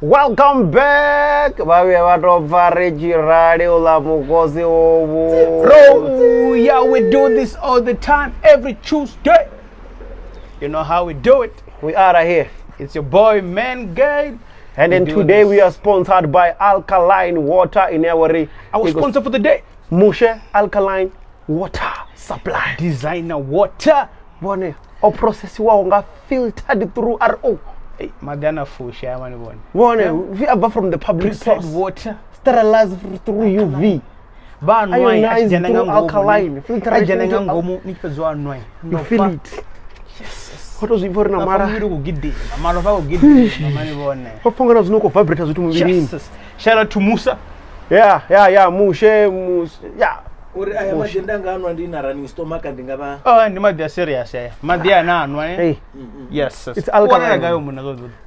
Welcome back. Bro, yeah, we do this all the time, every Tuesday. You know how we do it. We are here. It's your boy, Man Guide. And then today we are sponsored by Alkaline Water in our sponsor for the day. Mushe Alkaline Water Supply. Designer water. Bone, o process wa filtered through RO. Hey, Madana Fusha, one. We are from the public source. Water. Sterilized through UV. Ionized through alkaline. Filtered through you feel it. Yes. What was it for Namara? Shout out to Musa. Yeah, Mushe, yeah. I am running stomach and Dingaba. Oh, and Madia serious, eh? Madia nan, hey. Yes, it's alkaline.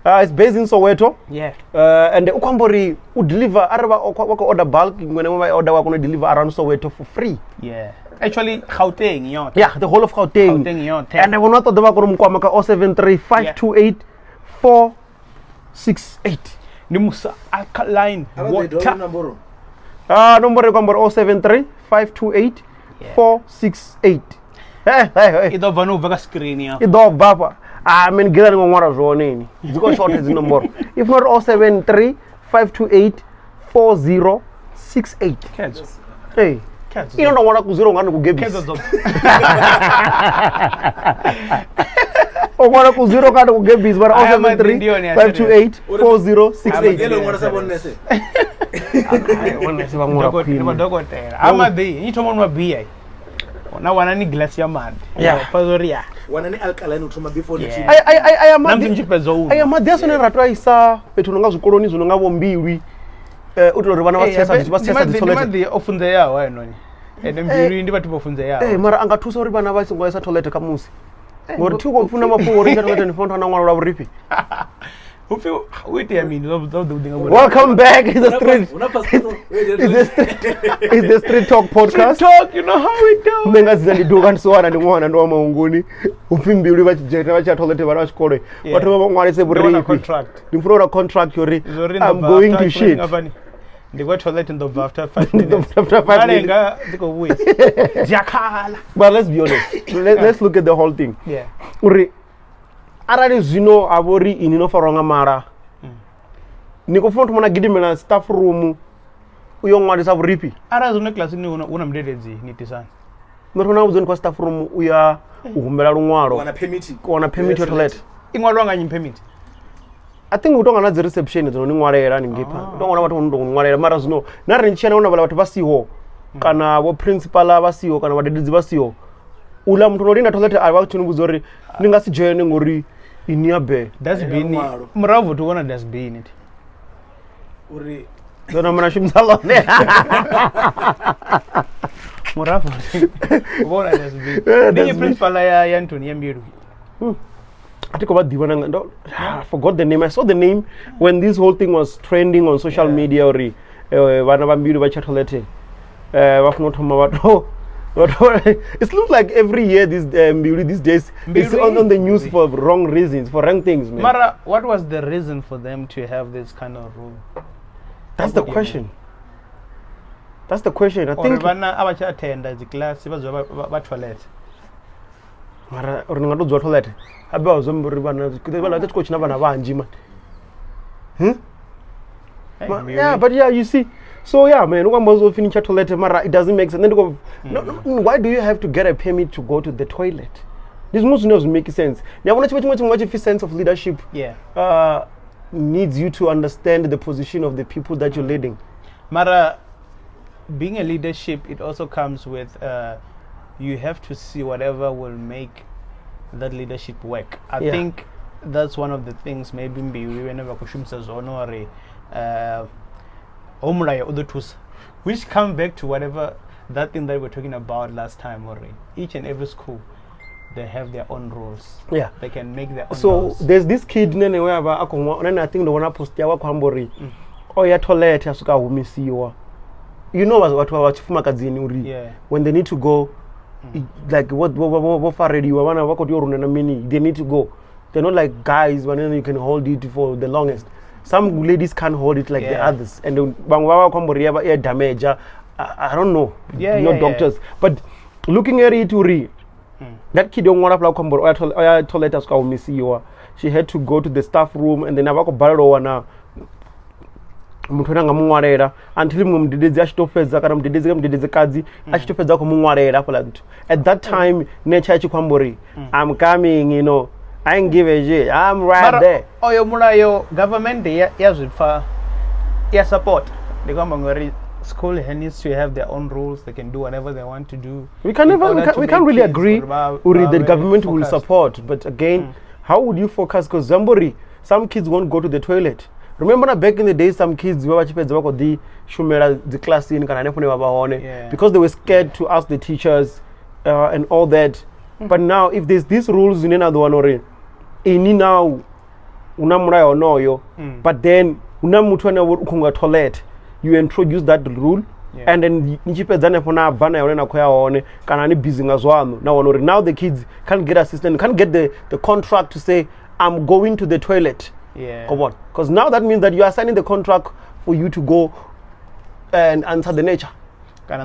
It's based in Soweto. Yeah. And the Ukambori would deliver order bulk whenever I order, we're going to deliver around Soweto for free. Yeah. Actually, Gauteng, yeah, the whole of Gauteng. And I will not order 073-528-468. Nimusa alkaline water. Number 073-528-468. Hey. Ido vanu vaga screen ya. Ido baba. I mean, get on one of nini. It's got short as number. If not 073-528-4068. Hey. You don't know what I zero one give you. Oh, what I zero card will give this, but 073-528-4068. I'm the Itomon BA. Now one any glass your man. Yeah, Pazoria. One any alkaline to my before the I am not there's an Ratraisa, Petunanga Colonies, Mbilwi. Often they are, and then Mbilwi in the often they are. Hey, Mara Anga Tuso Ribana was a toilet Camus. Or two of Funama for in front of our rippy. Welcome back. It's the Street Talk podcast. Street Talk, you know how we do. Mengas and the Dugan Swan and the one and one Mongoni, who film be river toilet. Whatever one is a contract. You throw a contract, I'm going to shit. They got toilet in the after 5 minutes. After 5 minutes. But let's be honest. Let's look at the whole thing. Yeah. Arari zino abori inino faronga mara. Niko fonto mona gidimela staff room uyo ngwadi sabu ripi. Ara zone class ni una mdedezi nitisana. Mona uzoni kwa staff room uya uhumbela rungwaro. Wana permit toilet. Ingwalo nga permit. I think utonga na reception zono ngwarela ningipa. Utonga watu ndo ngwarela mara zino. Na rinchana una bala watu basiho. Kana wo principal abasiho kana wadedizi basiho. Ula mtu nolina toilet abantu nubuzori ningasi join ngori Iniabe. That's been it. Mravo to one that's been it. Uri. Don't know Manashim Salon. Mravo. What that's been. Then you principal Anthony Mbilwi. I think about Diwananga. I forgot the name. I saw the name when this whole thing was trending on social media. Ori. Mbilwi bachatolete. It looks like every year these days it's on the news for wrong reasons, for wrong things, man. Mara, what was the reason for them to have this kind of rule? That's the question. That's the question. I think. Abacha attend the class. Toilet. Mara, or no toilet. About somebody that's coach never yeah, but yeah, you see. So yeah, man, it doesn't make sense. Then go, why do you have to get a permit to go to the toilet? This must not make sense. Now, much sense of leadership needs you to understand the position of the people that you're leading. Mara, being a leadership, it also comes with you have to see whatever will make that leadership work. I think that's one of the things maybe Mbilwi whenever kushumisa zona or omulayo other tools, which come back to whatever that thing that we were talking about last time. Or each and every school, they have their own rules. Yeah, they can make their own so rules. There's this kid nene wherever I think the one post ya kwambori oya toilet yasuka humisiwa. You know what wachifuma kadzini uri when they need to go like what far ready wana wako dioruna mini, they need to go. They're not like guys when you can hold it for the longest. Some ladies can't hold it like the others, and bangwawa kwambori air damage. I don't know, not doctors, but looking at it uri that kid don't want to play oya toilet yasuka humisiwa. She had to go to the staff room, and then avako barro wana muthu ngamungwarera until mumudededzi achitopedza kana mudededzi kadzi achitopedza kumungwarera for that. At that time nature yachikwambori I'm coming, you know, I ain't give a shit, I'm right there. Oyo mulayo government yazvipa ya support ndikwamba ngori school needs to have their own rules. They can do whatever they want to do. We can't really agree that the government will support, but again how would you focus? Because some kids won't go to the toilet. Remember back in the day, some kids were the shumera the class in because they were scared to ask the teachers and all that. But now, if there's these rules in another one or in now unamura or no yo, but then unamutwana toilet, you introduce that rule. And then now the kids can't get assistance, can't get the contract to say I'm going to the toilet. Come on, because now that means that you are signing the contract for you to go and answer the nature. You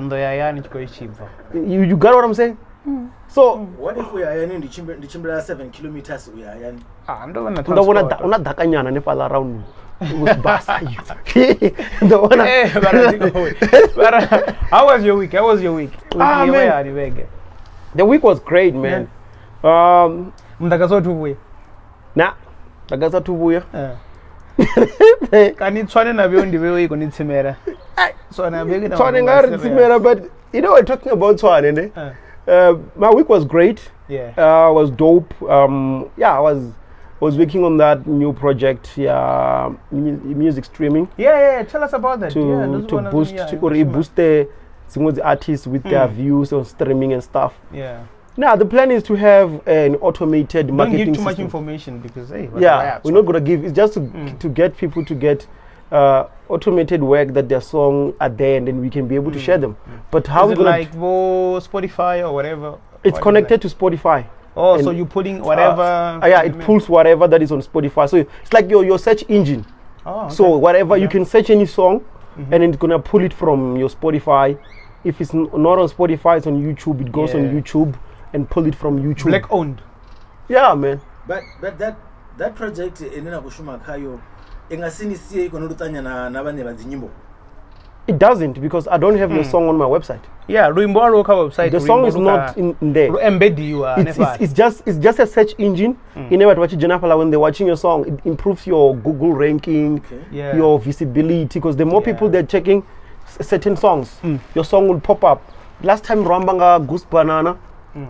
got what I'm saying? So what if we are in the Chimbra 7 kilometers? We are in. I'm not around. How was your week? Man. The week was great, man. Nah. Tagaza tubuya. Can you try and have you on the way on it Timera? So I'm making Timera, but you know we're talking about Swan, my week was great. Was dope. I was working on that new project, music streaming. Tell us about that. To boost the artists with their views on streaming and stuff. Now the plan is to have an automated marketing system. Don't give too much information because we're not gonna give. It's just to get people to get automated work that their song are there, and then we can be able to share them. But how is it like Spotify or whatever? It's connected to Spotify. Oh, so you're putting whatever? It pulls whatever that is on Spotify. So it's like your search engine. Oh, okay. So whatever you can search any song, and then it's gonna pull it from your Spotify. If it's not on Spotify, it's on YouTube. It goes on YouTube. And pull it from YouTube. Black owned. Yeah, man. But that project enena kushuma kayo engasini siye ikonolutanya na nabanye bazinyimbo. It doesn't because I don't have the song on my website. Yeah, Ruimbo local website. The song is not in there. Embed you it's just a search engine. You never watch Janapala when they're watching your song. It improves your Google ranking, your visibility because the more people they're checking certain songs, your song will pop up. Last time Rambanga Goose Banana.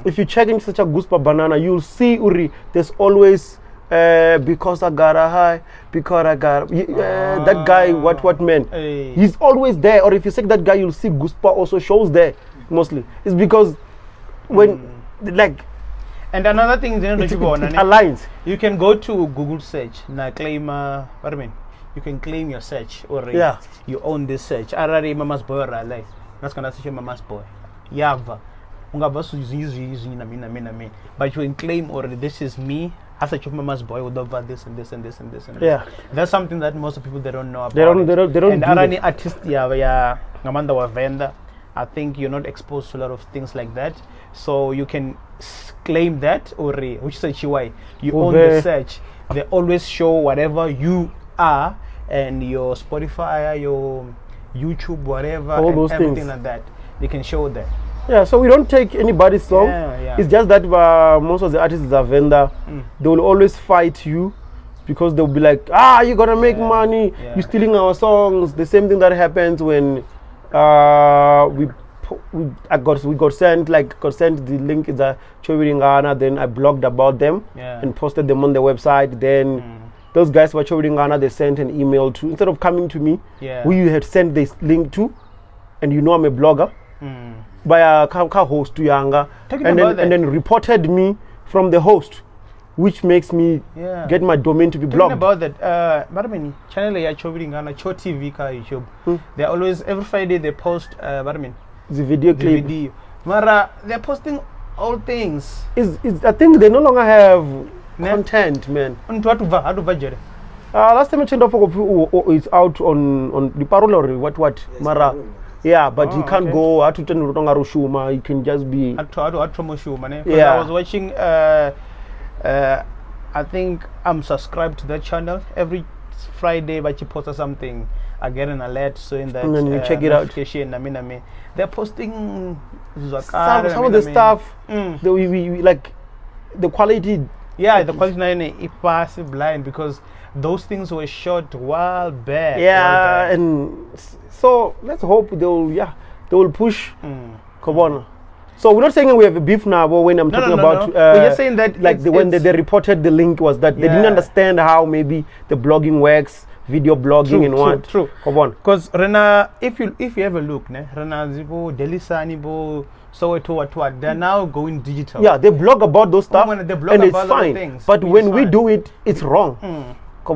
If you check in such a Goosebump Banana, you'll see Uri. There's always because I got a high, because I got that guy. What man? He's always there. Or if you check that guy, you'll see Goosebump also shows there mostly. It's because when like. And another thing, it aligns. You can go to Google search na claim. What I mean, you can claim your search or you own this search. Arari Mama's boy or like that's gonna say Mama's boy. Yava. But you can claim already this is me as a Mama's boy with over this and this and this and this and this. That's something that most people they don't know about. They don't and any artist ngamanda wa vendor, I think you're not exposed to a lot of things like that. So you can claim that or which search you own the search. They always show whatever you are and your Spotify, your YouTube, whatever, all those everything things. like that. They can show that. Yeah, so we don't take anybody's song. It's just that most of the artists are vendor. They will always fight you because they'll be like, you're gonna make money. You're stealing our songs. The same thing that happens when we we got sent the link in the Choviringana, then I blogged about them and posted them on the website. Then those guys were Choviringana, they sent an email to, instead of coming to me, who you had sent this link to, and you know I'm a blogger, by a host to Yanga, and then reported me from the host, which makes me get my domain to be blocked. About that, but I mean, channel ya Choviringana, Cho TV ka YouTube. They always every Friday they post. But I mean, the video clip. Mara, they're posting all things. I think they no longer have content, man. Last time I checked, it's out on the parole or what? Yes, Mara. Yeah, but you can't go. You can just be. I was watching. I think I'm subscribed to that channel every Friday, but you post something, I get an alert, so in that and then you check it out. They're posting some of the stuff. We like the quality. Yeah, the quality is passive blind because those things were shot while back. Yeah, and so let's hope they will push. Come on. So we're not saying we have a beef now, but when I'm talking about, we're just saying that like when they reported the link was that they didn't understand how maybe the blogging works, video blogging and what. True. Come on. Because Rena, if you have a look, Rena Zibo, Delisani Bo, so they're now going digital. Yeah, they blog about those stuff, and it's fine. Things, but when we do it, it's wrong. So,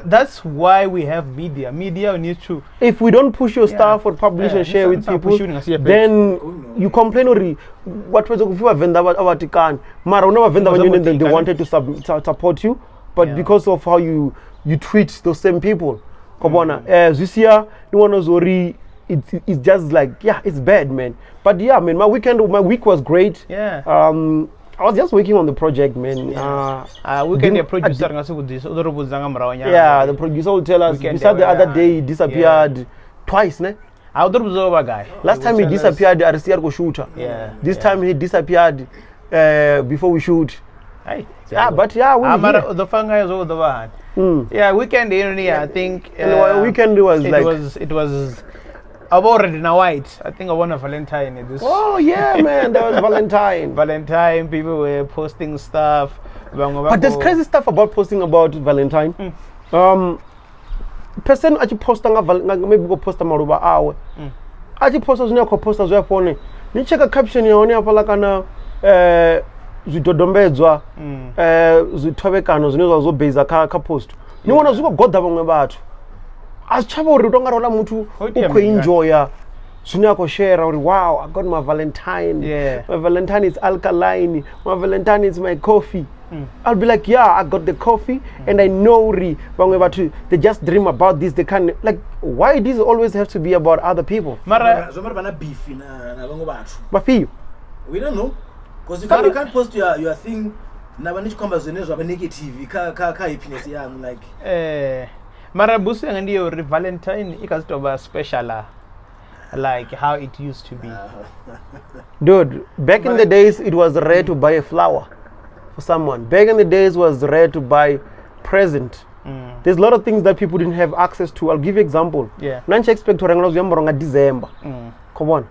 that's why we have media. Media needs to. If we don't push your stuff or publish and share with people, then you complain or what was the vendor about Tikan. Mara they wanted to support you, but because of how you treat those same people, this year it's just like it's bad, man. But man, my week was great. I was just working on the project, man. The producer the producer will tell us. We said the other day he disappeared twice, ne? Last time he disappeared, RCR go shooter. This time he disappeared before we shoot. But the fun guys over the one. Weekend I think. Weekend was it was. I've already now white. I think I won a Valentine. Oh yeah, man, that was Valentine. Valentine, people were posting stuff. But there's crazy stuff about posting about Valentine. Person actually posting maybe go post maruba awe. Actually posters ne ko posters ya phone. Ni cheka caption ya one apa lakana zidodombedzwa zithobekano zine zo base ka post. Ni wona zuko goda bamwe bathu. Achaba uri utonga rola mutu uko enjoya Sunako share or wow, I got my Valentine. My Valentine is alkaline. My Valentine is my coffee. I'll be like, yeah, I got the coffee and I know they just dream about this. They can't like why does it always have to be about other people? But we don't know. Because if you can't post your thing, negative like Marabusi and your Valentine is special. Like how it used to be. Dude, back in the days it was rare to buy a flower for someone. Back in the days it was rare to buy present. There's a lot of things that people didn't have access to. I'll give you an example. Nanchi expect to December. Come on.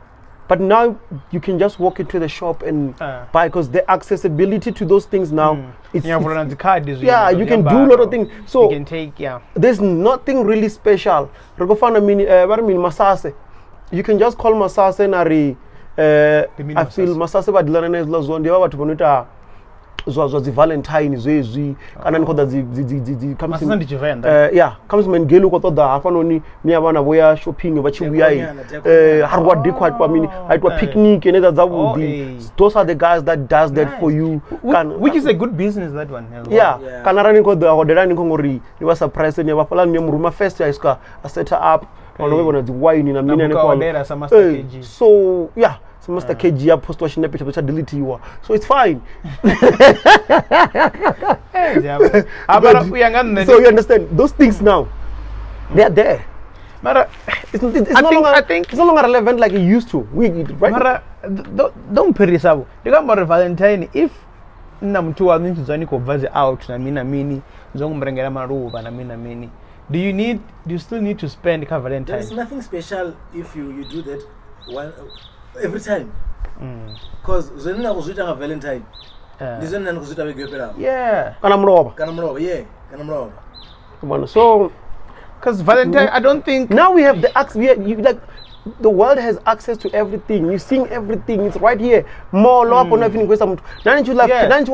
But now you can just walk into the shop and buy because the accessibility to those things now you can do a lot of things. So you can take there's nothing really special. Masase. You can just call Masase Nari. I feel Masase badilana is lost one day about the Valentine is easy. And then comes when Gelu got the Afanoni near one away shopping, but you hard dick what I mean, I do a picnic and that would be those are the guys that does that for you. Which is a good business, that one. Canarani got the Hoderani Kongori, you were surprised and you were following Muruma Fest. I set her up on the way the wine in a minute. So, yeah. Master KG post watching the picture delete you. So it's fine. So you understand those things now. They are there. It's no longer relevant like it used to. Don't pay this up. You got more Valentine if Nam2 are going to Zaniko Vazi out, Namina Mini, Zong Brangara Maru, and Amina Mini. Do you still need to spend Valentine? There is nothing special if you do that every time. Because Zenna was written on Valentine. Yeah. So, because Valentine, I don't think now we have the access. The world has access to everything. You're seeing everything. It's right here. More love on everything. Nani you like KFC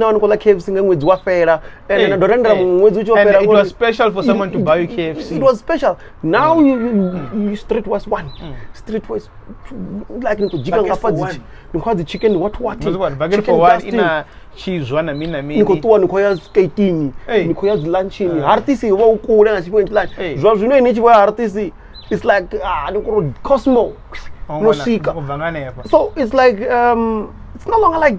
now. Nikola KFC with Wafera and it was special for someone to buy you KFC. It was special. Now you straight was one. Straight was like because the chicken what? Chicken for one in a cheese one. I mean. Nikoya skating. Nikoya lunching. Artisi wo kule na chipo lunch. Job you know in each way artisi. It's like Cosmo, no seeker. So it's like it's no longer like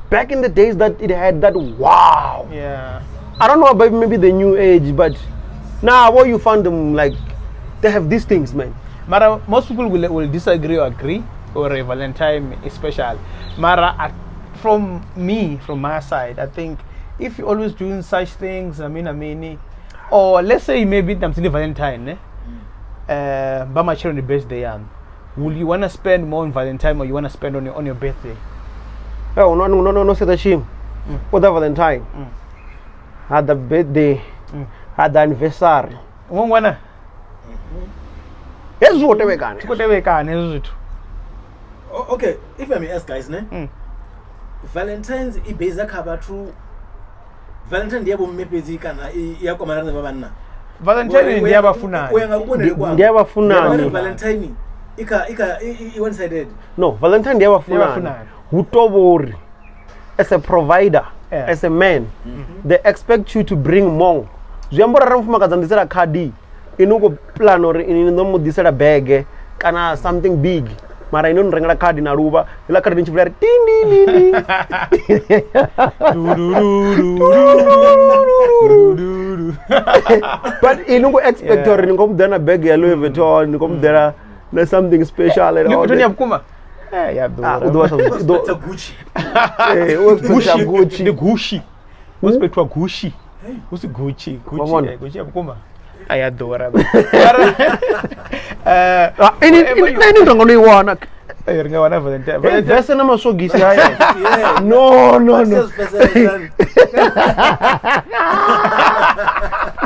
back in the days that it had that wow. Yeah. I don't know about maybe the new age, but now what you find them like they have these things, man. Mara, most people will disagree or agree, or a Valentine is special. Mara, from my side, I think if you're always doing such things, or let's say maybe I'm saying Valentine, but my children the birthday, will you want to spend more on Valentine or you want to spend on your birthday? Oh no, say the shame. For the Valentine, had the birthday, had the anniversary. One wanna. Yes, whatever can. Okay, if I may ask, guys, Valentine's is basically about true. Valentine diabo mmepezi kana yako marana babana. Valentine ndiaba funani. Ndiaba funani. Valentine ika one sided. No, Valentine ndiaba funani. Hutobori as a provider, as a man, they expect you to bring more. Zuyambora ramfuma kazandisera kadi. Inuko plan or inomo disera bag kana something big. Mara ino nrengala kadi na ruba ila kadi nchivulari tindi. But inuko expect or inuko mdana bag ya Louis Vuitton inuko mdana na something special and all. Ni abukuma. Ya do Gucci. Gucci. The Gucci. What's betwa Gucci? What's Gucci? Gucci abukuma. I adore it. Any don't only one. That's an so gisi. No.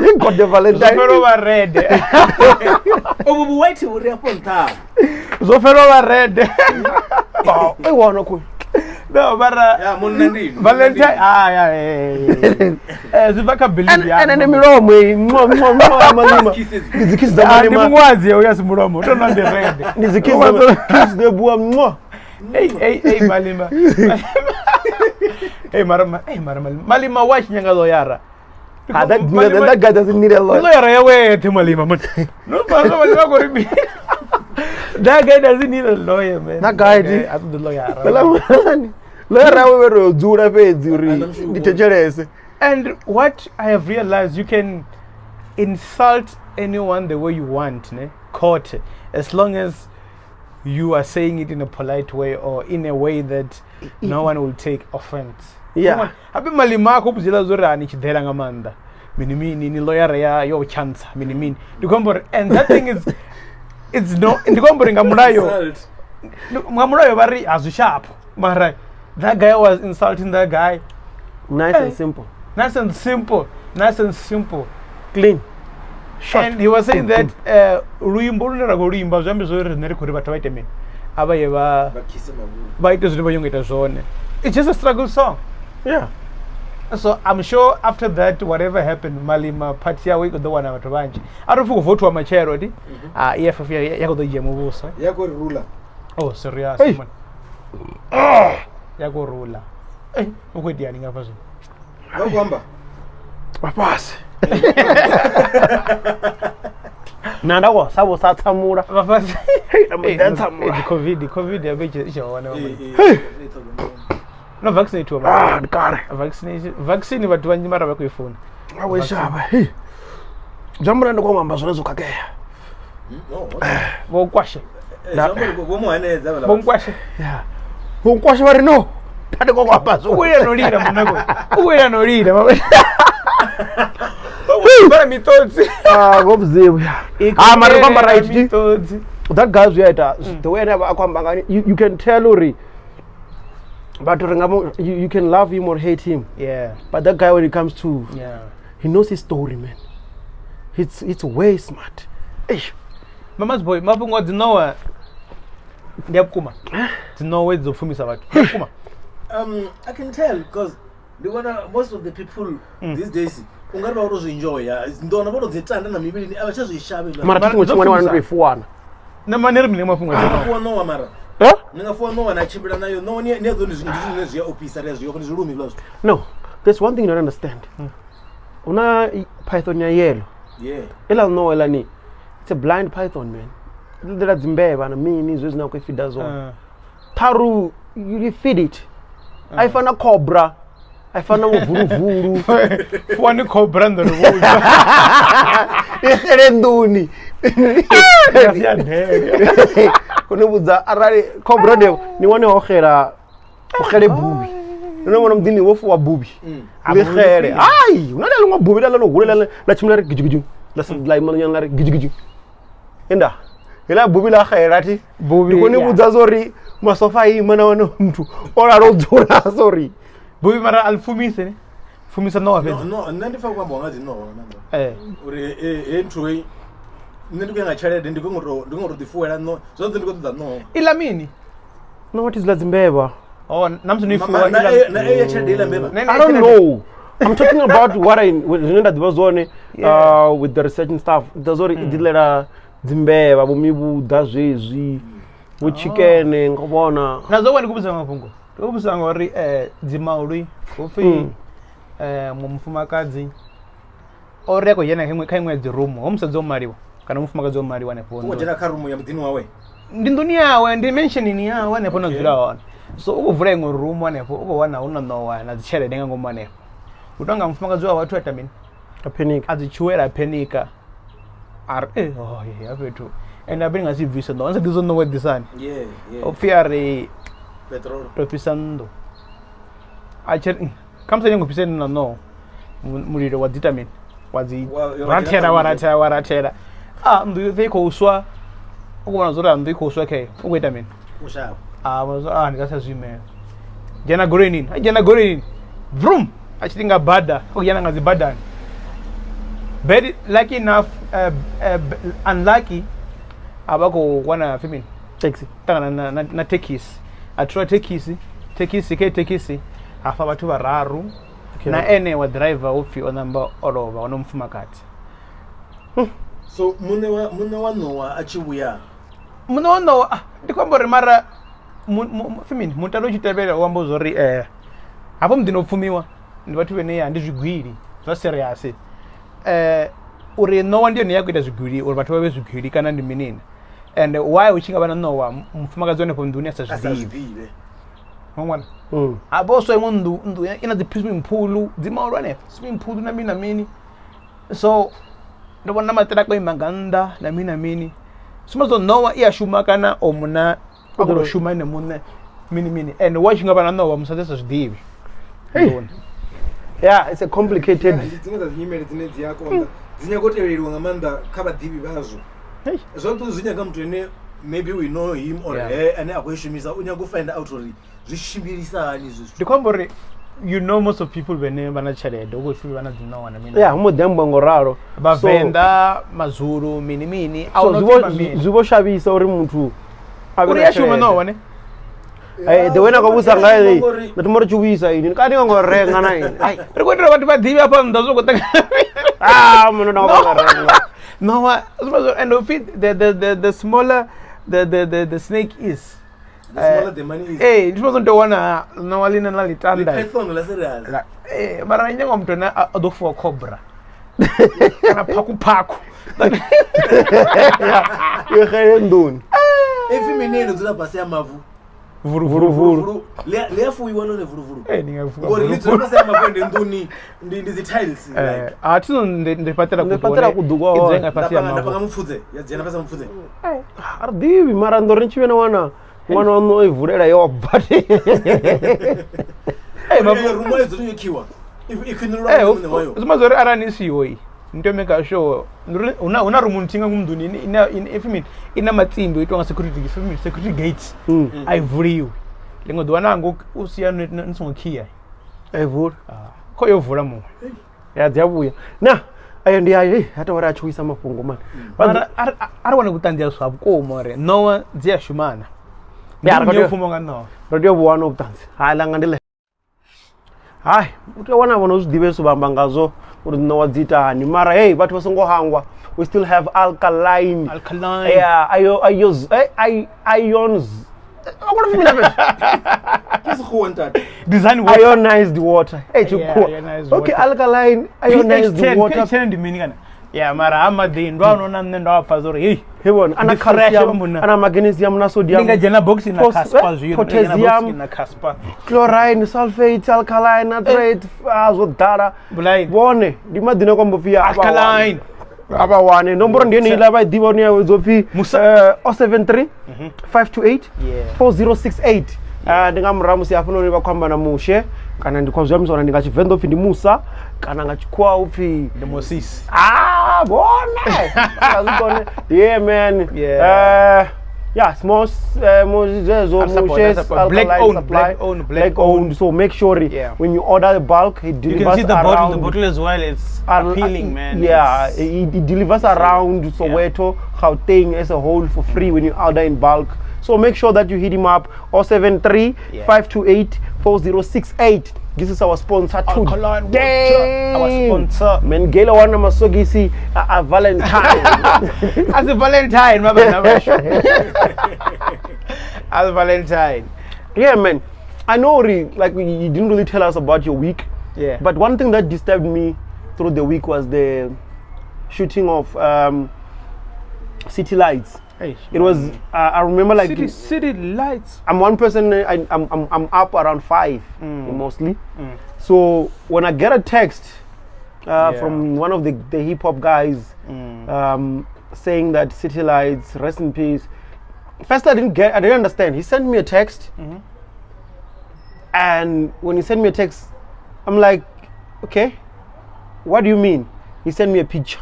You got the Valentine. Zofero red. Oh, wait till we upon time. Zofero red. I want to. No, but Valentine. Zivaka believe ya. And miromo malima. Nizikiss the malima. Nimwazi oyasi muromo. Don't know the red. Nizikiss the bua mwa. Hey malima. Hey marama. Malima watch nyanga loyara. That guy doesn't need a lawyer. Lawyer yawe te malima man. No, malima go ribi. That guy doesn't need a lawyer, man. That guy I'm the lawyer. And what I have realized, you can insult anyone the way you want, court, as long as you are saying it in a polite way or in a way that no one will take offense. Yeah. Habi malima ko buzila zora ni chidela ngamanda. Minimi ni lawyer ya yo chance minimi. And that thing is it's no ndigombore ngamurayo. Ngamurayo bari as sharp. Mara. That guy was insulting that guy. Nice and simple. Nice and simple. Clean. Short. And he was saying that Ruimbo Ruimba Zambizo Nerikuriba Vitamin. Abayeva Vitus Ribayungita zone. It's just a struggle song. Yeah. So I'm sure after that, whatever happened, Malima Patia we got the one out of range. I don't vote for my charity. EFF Yago the Jamusa. Yago ruler. Oh, serious. Yago ruler. Hey, who did the person? No gamba. Papas. Nanda was Samura. The COVID, no vaccinate to vaccine but when you matter with your phone. I wish I Jumbo and the woman was also okay. Won't question. Won't question. Yeah. Won't question, no. We are no reader. We are no reader. Bara mitotsi. Ngomzimu yeah. Mara kwamba right mitotsi. That guys uyaita the way akwamba you can tell uri but you can love him or hate him. Yeah. But that guy when it comes to he knows his story, man. It's way smart. Mama's boy, mapungo Nowa. Ndiyakuma. Nowa zofumisa watu. Ndiyakuma. I can tell because most of the people these days ungari vakuto enjoy ndona votozitanda na miviri avachazvishavi mara titi chimwe wanu kuifuana na maneri mine mafungo ndingafuwa Nowa mara ndingafuwa Nowa nachimbira nayo Nowa nezoni zvinhu zviya opisa rezviyo kuti zvirumi blast. No, there's one thing you don't understand. Una python ya yellow. Yeah. Ela Nowa lani. It's a blind python, man. Ndela dzimbeva na mini zvezvi na kuifida zona. Taru you feed it. Aifana cobra. Aifana vuruvuru. Fuani cobra ndo vuza. Nduni. Ya ndege. Kunobuza arari cobra de ni wane okhera bubi. Nona mdini wofu wa bubi. Lekhere. Ai, unadala ngo bubi dala no gulela la chimla gijigiju. La sidlai man yan la gijigiju. Enda. Ela bubi la khairati. Bubi. Kuni buza zori masofa hii mana wana mtu. Ora rodzora sorry. Bubi mara alfumise ne. Fumisa Nowa pezi. No, nandifa kwamba ngazi Nowa namba. Uri entry ndikuyenga chalede ndikungoro difuela no. Zonke ndikoda no. Ilamini. No, what is Lazimbeba? Oh, namsu ni fuwa na chalede ilambeba. I don't know. I'm talking about what I remember the bazone with the research and stuff. Dazori idilera Zimbeba bumibu dazwezi. Uchikene ngobona. Nazowa ndikubuza mafungo. Ndikubuza ngori dzimauri ofi mumfumakadzi. Oreko yena kaimwe dzirumu. Omsadzo mariwa. Kana mufumakadzo mariwa nepondo. Kujena karumu ya mdini wawe. Ndi dunia yawe ndi mentioning yawe nepono zirawana. So ukuvula ingo rumu nepo ukubona una Nowa na dzichere denga ngoma nepo. Utanga mufumakadzo wa watu atamini. Apenika. Azichuera penika. Avetu. And I bring a visa. No one doesn't know what this is. Yeah. Ofiare Petrol. Pisando. I check. Come saying you pisando no. Muriro what determine. Was he? Waratera. Do you think Oswa? One of them, the Oswa. Wait a minute. I was that's as you may. Jana Gorenin. Vroom. I think a bada. Oh, Yana as a badan. Very lucky enough, unlucky. Abako wana femin taxi tanga na tekisi atwa tekisi afa bathu bararu na ene wa driver ofi onamba oloba onomfuma kati. So mune wa Nowa achibuya muno no ndikwamba mara femin mutalo chitebela wambo zori apo mdino pfumiwa ndi bathu bene ya ndizwigwiri zwa serious uri Nowa ndio niyakuita zwigwiri uri bathu babe zwigwiri kana ndi menene. And why we think about Nowa mfumakazi wene kwa dunia sashivive. Mwana. Aboso emundu ina zipismi mpulu, zimaurwa ne, simi mpulu na mini. So ndo wana matera kwa imaganda na mini. Sumazo Nowa iya shumakana omuna agoro shumane mune mini. And why think about Nowa musate sashivive. Yeah, it's a complicated. Zinga zinyimele zinezi yako wanda. Zinyagotererwa ngamanda kaba divi bazo. Zonto zinyaka mtune maybe we know him or her and akweshimisa unyago find out uri zishimbirisani izvo. Ndikombore you know most of people bene bana chalede ukufika bana Nowa na mina. Yeah, umodemba ngoraro. Bavenda mazuru mini au no zibo shabisa uri muntu. Uri yashuma Nowa ne. The wena kwabusa ngaye natumoro chubisa ini kani ngorenga nayi. Ai, rikwendera vantu vadivi apa ndazokotaka. Muno na ngorenga. Nowa, and the smaller the snake is. The smaller the money is. Hey, this wasn't the one Nowa lina na litanda. The python la serious. Mara nyengo mtona adofu wa cobra. Kana paku. Ye khaye nduni. Efi menene zula pasi ya mavu. Vuru. Lefu iwano ne vuru. Ningafu. Ngori litro pasi ya mavu nduni ndi tiles like. Tino ndipatera kudugwa. Izenga pasi ya mavu. Ndapanga mufudze. Yadzena pasi mufudze. Ardivi mara ndori nchivena wana no ivurera yo bati. Mavu rumo ezo nyokiwa. Ikinulwa Zimazori aranisi yoi. into make sure una rumuntinga ngumnduni ina matsimbi itwa security gates ayivuliwe lingodwana ngoku usiya nisongokhiya ayivula kho yovula mo yadziyabuya na ayo ndi ayi hata wari achuisa mafungo man ari wana kutandia swabu ko more Nowa dzia shumana fumo no radio buwano kutanzi halanga ndile hayi utawona bona uzidibe subamba ngazo uri Nowa dzita ni mara hey bathu basongo hangwa we still have alkaline yeah ions what do you mean Kisi khuwontat design water ionized water hey okay alkaline ionized water send meaning kana yeah mara amadi ndo anona ndo afazori hey hebona ana calcium ana magnesium na sodium ninga jena box ina caspa zwi potassium ina caspa chlorine sulfate alkaline nitrate azo dara bone ndimadine kwambo pia alkaline aba wane nomboro ndiye ni laba diboni ya zofi 073 528 4068 ndingamuramusi afuna uri bakwamba na mushe kana ndikwazwa mzona ndingachivendo phi ndi Musa kana ngachikwa uphi the Moses bone azibone yeah man yeah small black owned so make sure when you order the bulk it delivers you can see the bottle as well it's appealing man yeah it delivers around Soweto Gauteng as a whole for free when you order in bulk. So make sure that you hit him up 073 528 4068. This is our sponsor today. Our sponsor. Men gela wana masogisi a Valentine. As a Valentine, my man. As a Valentine. Yeah, man. I know, like you didn't really tell us about your week. Yeah. But one thing that disturbed me through the week was the shooting of City Lights. Hey, it was I remember like City Lights. I'm one person. I'm up around 5 mostly. So when I get a text from one of the hip hop guys saying that City Lights, rest in peace. First I didn't understand. He sent me a text, and when he sent me a text, I'm like, okay, what do you mean? He sent me a picture.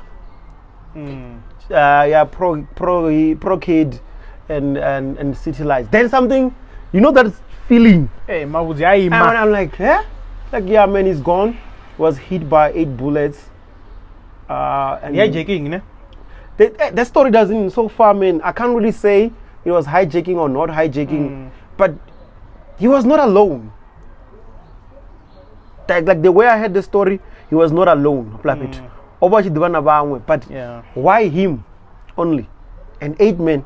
Pro kid and City Lights. Then something, you know that feeling. Hey, and I'm like, like yeah, man, he's gone. Was hit by 8 bullets. And hijacking, ne? The story doesn't so far, man. I can't really say it was hijacking or not hijacking, but he was not alone. Like the way I heard the story, he was not alone. But why him only? And 8 men.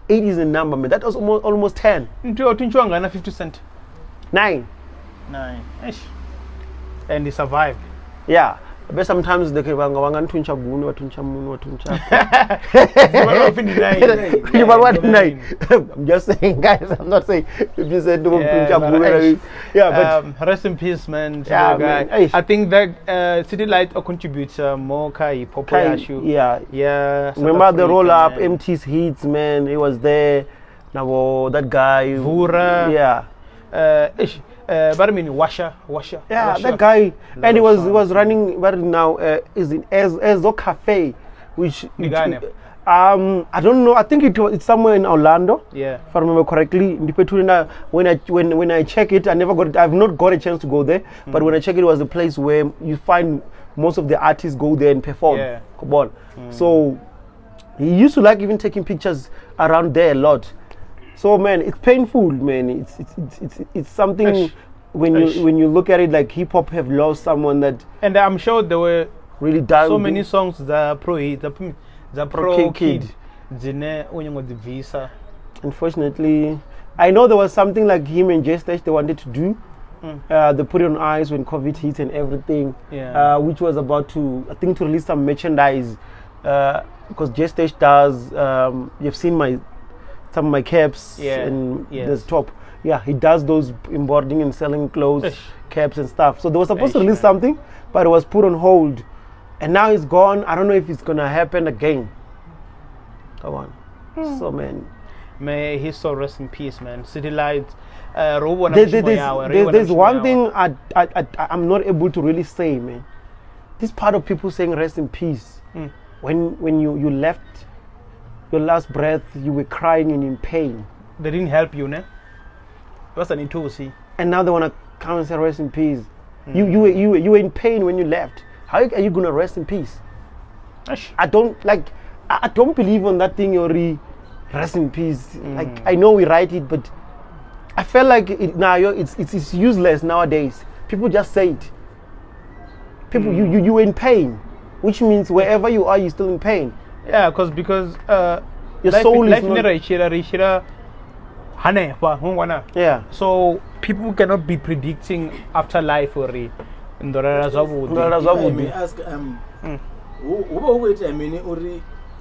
8 is a number, man. That was almost 10. 50 cent. 9. And he survived. Yeah. But sometimes they can tuncha bunu, tuncha munu, tuncha. I'm just saying, guys. I'm not saying if you said tuncha bunu. Yeah, but rest in peace, man. Yeah, guy. Man. I think that City Light contributes more kai popular issue. Yeah. Remember the roll up, MT's hits, man. He was there. Now that guy. Vura. Yeah. But I mean, Washa. Yeah, that guy, and he was running. But now is in Ezo Cafe, which I don't know. I think it's somewhere in Orlando. Yeah, if I remember correctly. When I check it, I've not got a chance to go there. But when I check it, was a place where you find most of the artists go there and perform. Yeah. So he used to like even taking pictures around there a lot. So man, it's painful, man. It's something when you look at it, like hip hop have lost someone that. And I'm sure there were really done so many songs that pro kid. The visa. Unfortunately, I know there was something like him and J-Stage they wanted to do. They put it on ice when COVID hit and everything. Yeah. Which was about to, I think, to release some merchandise. Because J-Stage does. You've seen some of my caps and this top. Yeah, he does those embroidering and selling clothes, caps and stuff. So they were supposed to release something, but it was put on hold. And now it's gone. I don't know if it's going to happen again. Come on. So, man. May his soul rest in peace, man. City Lights. There's one thing I'm not able to really say, man. this part of people saying rest in peace. When you left your last breath, you were crying and in pain. They didn't help you, ne? What's an into see? And now they want to come and say rest in peace. You were in pain when you left. How are you gonna rest in peace? I don't believe on that thing. You're rest in peace. Like, I know we write it, but I feel like it's useless nowadays. People just say it. People, you in pain, which means wherever you are, you're still in pain. Yeah, because your soul is not. Yeah. So people cannot be predicting afterlife or If I may ask, who wait a minute or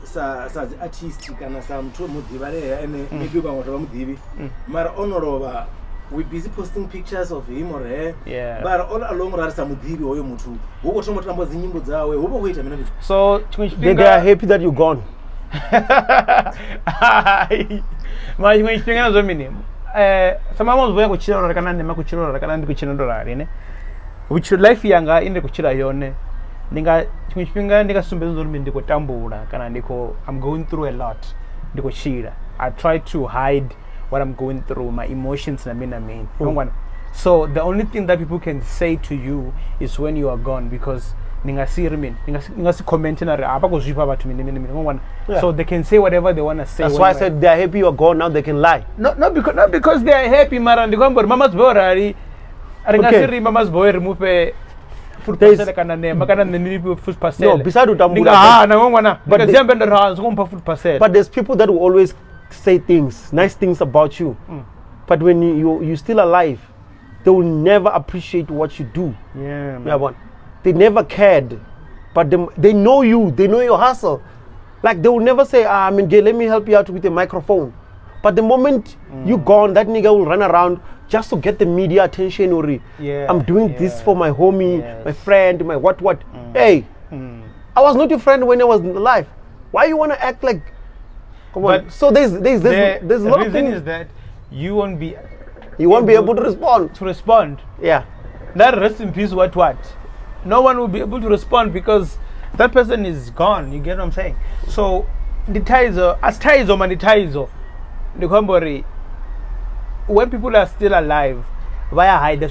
sa artist kana some two mudivare and maybe about mudivi. Mara honorova, we busy posting pictures of him or her. Yeah. But all along rasa mudivi or mutu. Who got so much numbers in Yimbuzawe? Who wait a minute? So they are happy that you're gone. Mas chipinga nazo mini. Sama mwanzo boya kuchira rakana nema kuchira rakana ndi kuchira dolari ne. Which life yanga inde kuchira yone. Ninga chipinga ndika sumbezo zolimi ndiko tambula kana ndiko I'm going through a lot. Ndiko chira. I try to hide what I'm going through, my emotions na mean. So the only thing that people can say to you is when you are gone, because ninga si commenting so they can say whatever they want to say. That's why I said they are happy you are gone. Now they can lie. Not because they are happy, Mara. Mama's boy already. Mama's boy remove food parcel. No, besides but there's people that will always say things, nice things about you. But when you're still alive, they will never appreciate what you do. Yeah, man. Yeah, but they never cared. But they know you, they know your hustle. Like they will never say, let me help you out with a microphone. But the moment you're gone, that nigga will run around just to get the media attention. Or I'm doing this for my homie, my friend, my what. Hey, I was not your friend when I was alive. Why you want to act like? Come on. So there's a lot of things. The reason is that you won't be able to respond. Yeah. That rest in peace. What? No one will be able to respond because that person is gone. You get what I'm saying? So the when people are still alive, via hide and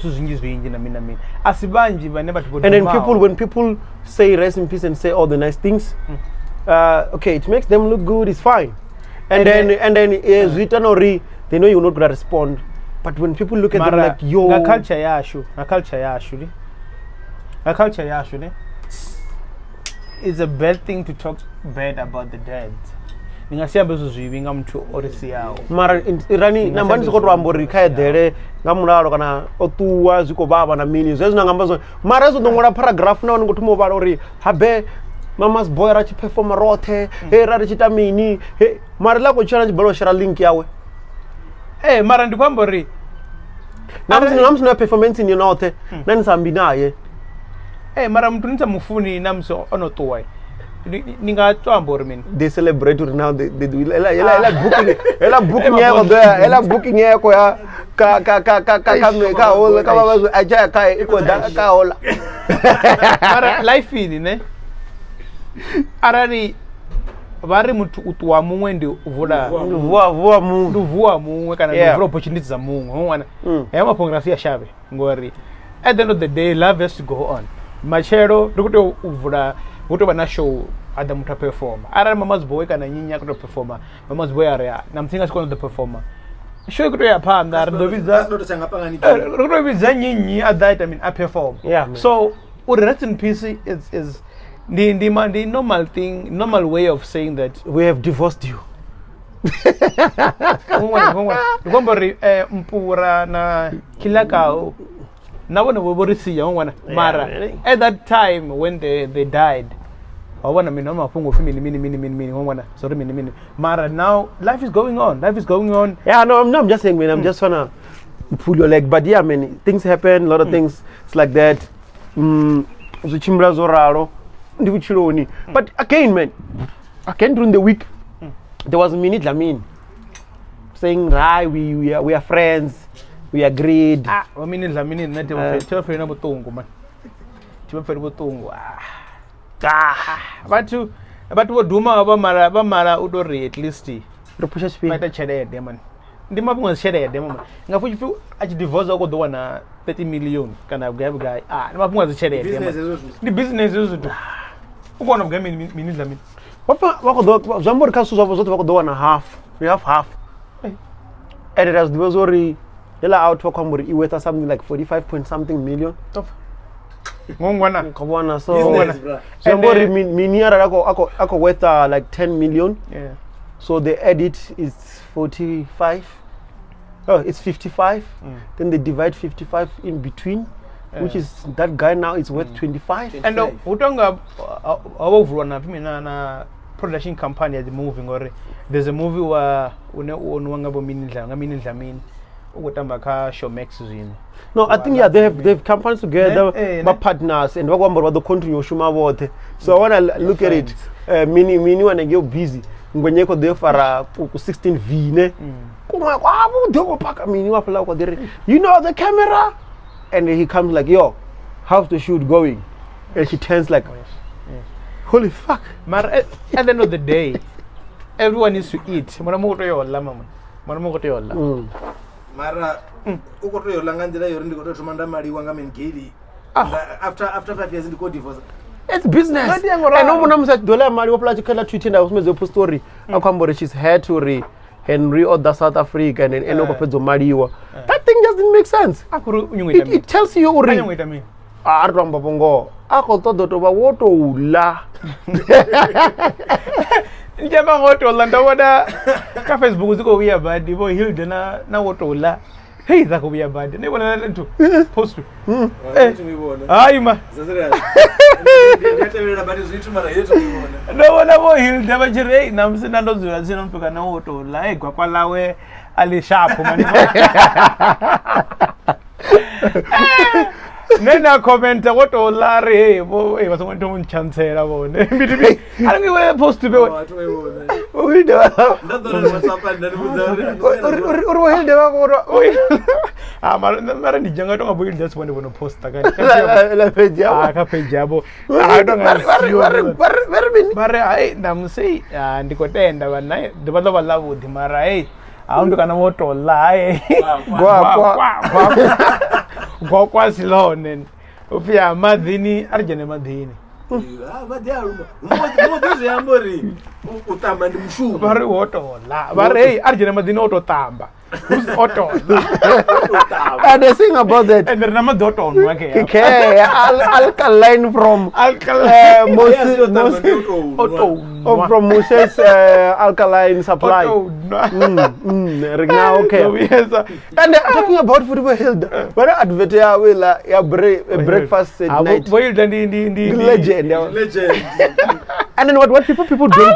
then when people say rest in peace and say all the nice things, okay, it makes them look good. It's fine. And then written or they know you're not gonna respond. But when people look at them like yo, na culture it's a bad thing to talk bad about the dead. Mara irani nambani ziko twambori kaya dere ngamulalo kana otuwa ziko baba na mini zezo ngambazo mara zo ndongora paragraph na ngotumo balo ri habe mama's boy rachi perform rothe he rari chita mini he mara la ko challenge balo share link yawe mara ndikwambori namsu na performance ni note nani sambi naye mara mtu nitamufuni namso onotowa ninga twambori mini they celebrate now they do ela booking yako ya ka hola ka babazo aja ka iko da ka hola mara life ini ne arani vari mutu utwa mumwe ndi vua mumwe kana ndi opportunities za mumwe ngwana pornography shave ngori at the end of the day love has to go on machero ndikuti uvula kuti vana show ada muta performer ara mama's boy kana nyinya kuti performer mama's boy area namthinga sikona the performer show kuti yapanda ndobiza ndobiza nyinyi at that I perform. So rest in peace is the normal thing, normal way of saying that we have divorced you. Mpura na kilakao na mara at that time when they died mara now life is going on. Yeah, no, I'm just saying, man, I'm just trying to pull your leg, but yeah, man, things happen, a lot of things, it's like that. But again, man, during the week there was a minute Dlamini saying, "Right, we are friends, we agreed." chipapferi botongo bathu voduma vamara udori at least Repusha speed. maita chelede man ndi mapinga chelede man ngafuthi fu achidivorce ko dona 30 million kana guy ndi mapinga chelede man ndi business yozuto ukona buga mini Dlamini Wako do Zambori kasu zavo zote wako do na half. We have half. And it has divorce yela out wako mbori iweta something like 45 point something million. ngongwana Kabwana so Zambori miniara ako worth like 10 million. yeah So the edit is 45. Oh, it's 55. Then they divide 55 in between, which is that guy now is worth 25. and utonga awovulwa na production company at the movie or there's a movie where unwanga bo mini Dlamini ukutamba ka Showmax zini. No, I think they have companies together, but partners, and what the continue shuma bote. So I wanna look at it. Mini wanna get busy. Ngwenyeko there for 16 V ne. Kuma kwabu doko paka mini wapala kwa there. You know the camera, and he comes like, yo, how's the shoot going? And she turns like, holy fuck. But at the end of the day, everyone needs to eat. Manamoto yola mama. Manamoto yola. Mara ukoto yola ngandira yori ndikoto tumanda mari wanga mengeli. After 5 years ndiko divorce. It's business. I know when I'm such dollar mari wapala chikala tweeting I was made the story. Akwambore she's had to reorder South Africa and enoko pedzo mariwa. That thing doesn't make sense. It tells you uri. Aramba bongo. Ako todo to ba woto ula. Njema woto la ndawada ka Facebook ziko wiya bad Vho Hilda na woto ula. Hey zako wiya bad. Ne bona nto post. Hayi ma. No Vho Hilda bajire namsina ndozula zina mtuka na woto ula egwa lawe ali sharp mani. Nena comment what olare hey bo hey basonga nto munchancela bone bibi alangi we post be we do ndadora WhatsApp uri Hilda wako mara ni janga to ngabo Hilda sibone bono post ka la page yabo ka page yabo very mara hey namsei ndikotenda bana ndibalo balavu mara hey aundu kana moto la hey kwa silone upia madhini arjene madhini Mmoja yambori utamba ndi mshubu bari wotola bari hey arjene madhini ototamba who's otola and the thing about that and there nama doto onwake okay alkaline from from Moses alkaline supply now okay and talking about Vho Hilda when advert ya wela ya breakfast at night Vho Hilda ndi legend and then what people do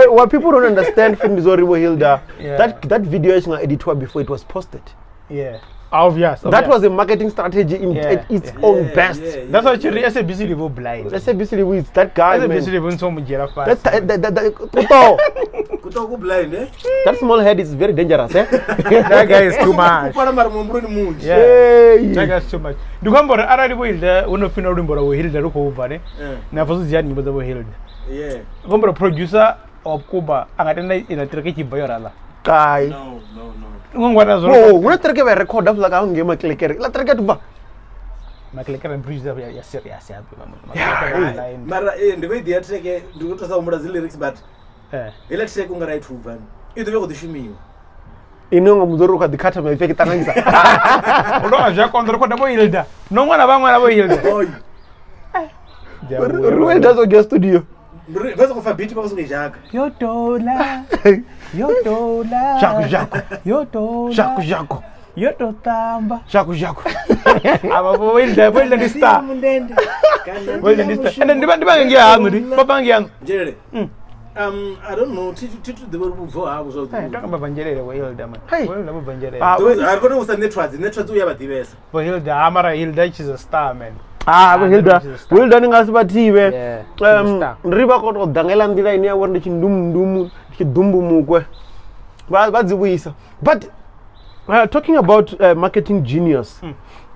what people don't understand from Vho Hilda, that video is edited before it was posted. Yeah, obvious. That was a marketing strategy at its own best. That's why SABC Livo blind. SABC is that guy. SABC Livo so much Kuto blind eh? That small head is very dangerous eh? That guy is too much. Yeah, that guy is too much. Do you remember Vho Hilda one of Vho Hilda ruko over na fazo ziani Vho Hilda. Yeah. Remember producer of Cuba angatenda ina treke chibayora Kai. No. Ngwana zo. Oh, una treke ba record up like ange ma clicker. La treke tu ba. Ma clicker and producer ya serious ya Mara ndivyo dia treke ndikuto sa umura zile lyrics but ile treke unga right van. Ito vyo kudishimiwa. Inonga muzoro ka dikata ma ifeke tanangisa. Ulo aja kondro ko Vho Hilda. No mwana bangwana Vho Hilda. Oy. Ruel does a studio. Bazo kufa beat bazo kujaka. Yo dola. Jaco. Yo totamba. Jaco. Aba Vho Hilda ndi star. Vho Hilda ndi star. And ndiba ngiya hangu baba ngiya. Jerere. I don't know. Titu the Vho hapo so. Talk about Vangelere Vho Hilda man. Vho Hilda Vangelere. Those are going to networks uyabadibesa. Vho Hilda Amara Hilda is a star man. Vho Hilda ngasiba TV. Ndriba ko dangela ndila ine wonde chindumbu mukwe. Bazibuyisa. But Talking about marketing genius,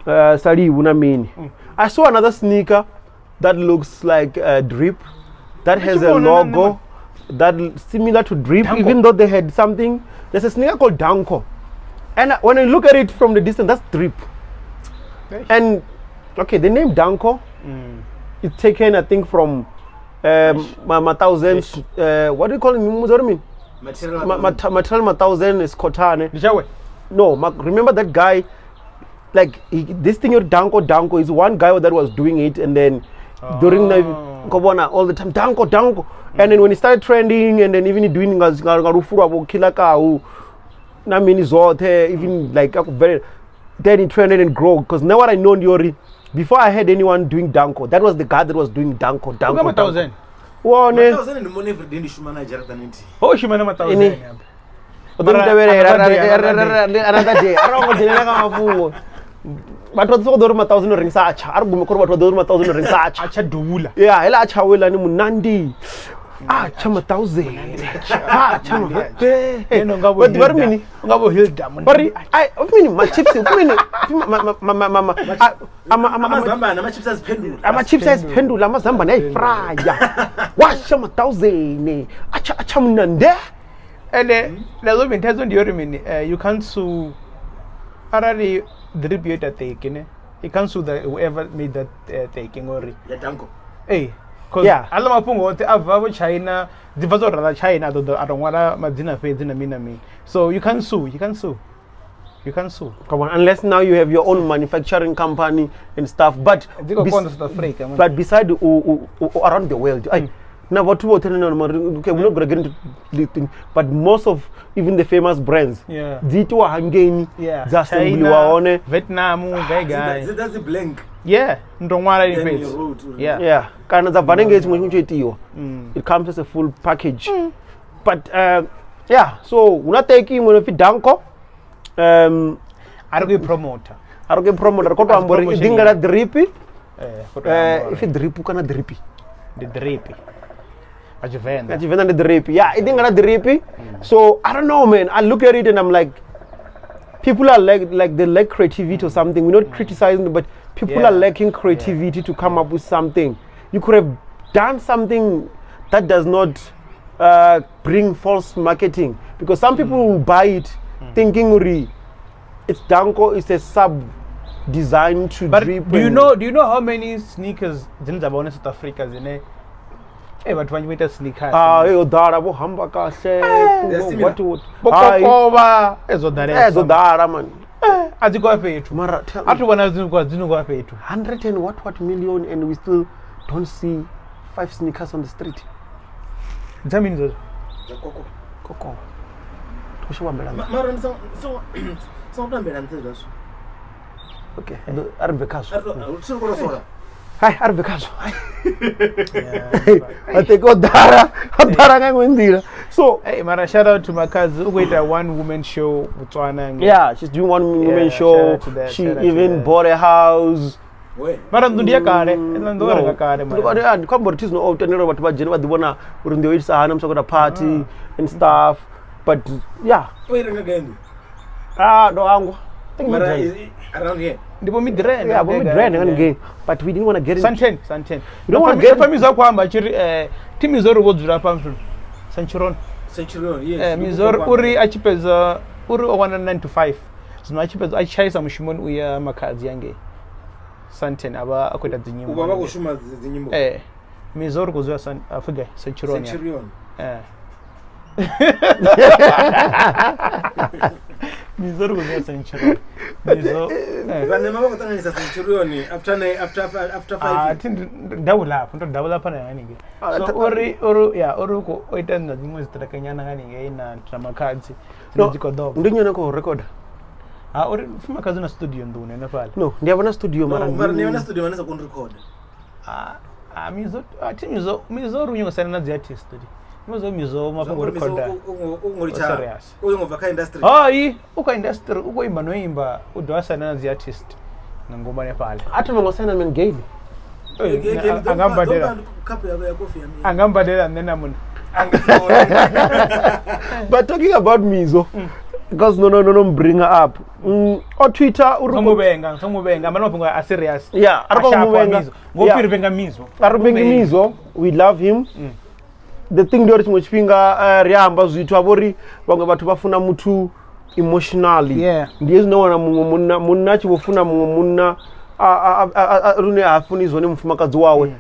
Sali Unamini. I saw another sneaker that looks like Drip, that has a logo that similar to Drip, Danko. even though they had something. There's a sneaker called Danko, and when I look at it from the distance, that's Drip. And okay, the name Danko, it's taken, I think, from my thousands. What do you call it? What do you mean? Material 1000 is Kotane. No, remember that guy? Like this thing, Danko is one guy that was doing it, and then during the Kobona all the time, Danko. And then when it started trending, and then even doing Kilakau, Namini Zote, even like very, then it trended and grew. Because now what I know Yori, before I had anyone doing Danko, that was the guy that was doing Danko. 1,000. 1,000 in the money for the Shumana Jardanity. Oh, Shumana 1,000. Another day, I don't know. But what's all the 1,000 rings? I argument about the 1,000 rings. Yeah, I like how well Nandi. Chama 1,000. Chama. What do you mean? Vho Hilda. But I mean, my chips, my chips as pendulum, I'm a Zambane fry. What Chama 1,000? Acham Nande. And the law in terms of the you can't sue the distributor taking it. You can't sue the whoever made that taking or hey, because Alamapungo, China, the Vazor China, I don't want Madina Fades in a minami. So you can sue, you can sue. Come on, unless now you have your own manufacturing company and stuff. But beside around the world, now what okay, we're not gonna get into the thing, but most of even the famous brands, Zito Hangeni, just China, Vietnam, that's the blank. Yeah, don't worry. Yeah. Canada it comes as a full package. But so we're not taking one of it Danko. I don't get promoter. I don't get promoter. Dingara drippy. If it drip, can drippy. The drippy. Yeah, I think that's the rapey. So I don't know, man. I look at it and I'm like, people are like they lack creativity or something. We're not criticizing, but people are lacking creativity to come up with something. You could have done something that does not bring false marketing, because some people will buy it thinking it's Danko, it's a sub designed to drip. Do you know how many sneakers in South Africa is in it? But when you meet a sneaker, as you go pay to after 100 and what million, and we still don't see 5 sneakers on the street. That means Coco. Okay, Hi, Arbekazo. I take Odara Ngwendira. So, hey, Mara, shout out to my cousin. Wait, a one-woman show. Yeah, she's doing one-woman show. She even bought a house. But I'm doing a car. Party and stuff. But yeah. Wait again. No, around here. The woman drain. Yeah, again. But we didn't want to get into Santen. We don't want to get into Timizor was Japan. Centurion, yes. Mizor Uri Achipeza Uri 195. So much as I chase some Shimon we are Makaziange. Santen, Aba Akuta the new Mizor goes a figure, Centurion. Mizo was a century. Mizo. After 5. I think double up on any. So Oruko, it and the most the Kanyana in Tramakazi. No, record. From my cousin studio in Nepal. No, they have a studio, man. Studio is a good record. Mizo, I think Mizo, you send an artist study. Mizo industry. Oh, industry. Uko Manoimba, Udwasa na the artist. Nangoma Nepal. Atomo Senaman Gay. Angambadela and then I'm But talking about Mizo, because no bring her up on Twitter Somubenga manopinga are serious. Yeah, Mizo, we love him. The thing ndori chimochipinga riamba zvitu avori vamwe vatu vafuna mutu emotionally. Yeah. Ndiye zinowana mumwe munna chivofuna mumwe munna rune afuni zone mufumakazi wawe.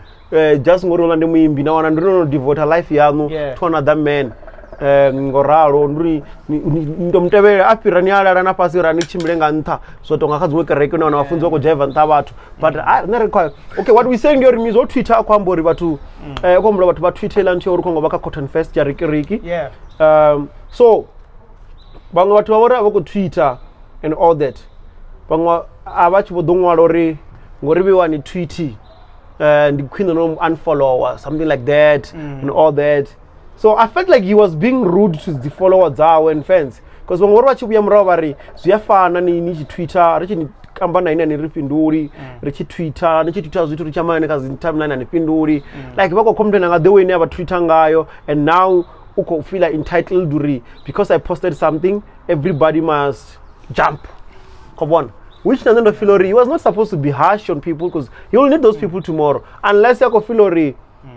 Just ngorola ndi muimbi nawana ndinono devote life yanu to another man. Ngoralo nduri ndomtevere apira ni ala na pasi rani chimlenga ntha so tonga kadzwe kereke na vafunzi ko jive ntha bathu but okay what we saying your Mizo Twitter kwambori bathu kwambura bathu ba Twitter lanthi uri kongo baka cotton fest ya riki so bangwe bathu bavora bako Twitter and all that bangwe abachi bodongwala ori ngoribe wani tweet and queen no unfollow or something like that and all that. So I felt like he was being rude to the followers and fans. Because when we watch Yamravari, Ziafana ni Twitter, Richi Kambana in any Ripinduri, Richi Twitter, Richi Twitter, Zitu Chamanas in timeline and Pinduri. Like Wako Compton, they will never Twittangayo, and now Uko feel like entitled Duri. Because I posted something, everybody must jump. Come on. Which Nando Filori, he was not supposed to be harsh on people because he will need those people tomorrow. Unless Yako Filori,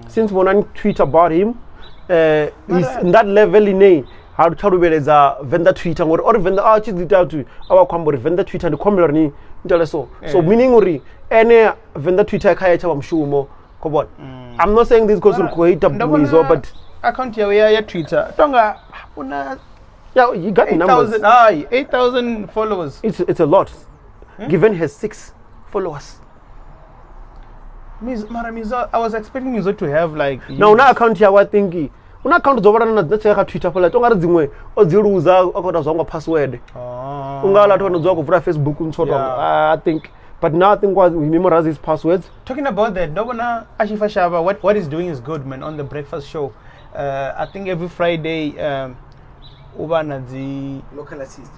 since one tweet about him, is in that level in how to be as a vendor Twitter or vendor arches to our combo vendor Twitter and commonly so meaning ori any vendor Twitter kaya chamshumo come on. I'm not saying this because hate Mizo but account ya Twitter tonga una you got 8,000 followers. It's a lot given his 6 followers. Mizo, I was expecting Mizo to have like now account ya what thingy una account zobana na dzacheka Twitter pala tonga dzimwe odziruza akota zvanga password ungala to nodzwa kuvura Facebook untshoto I think but now I think what we memorize his passwords. Talking about that Nobona Ashifa Shaba what he's doing is good man on the breakfast show. I think every Friday Ubana the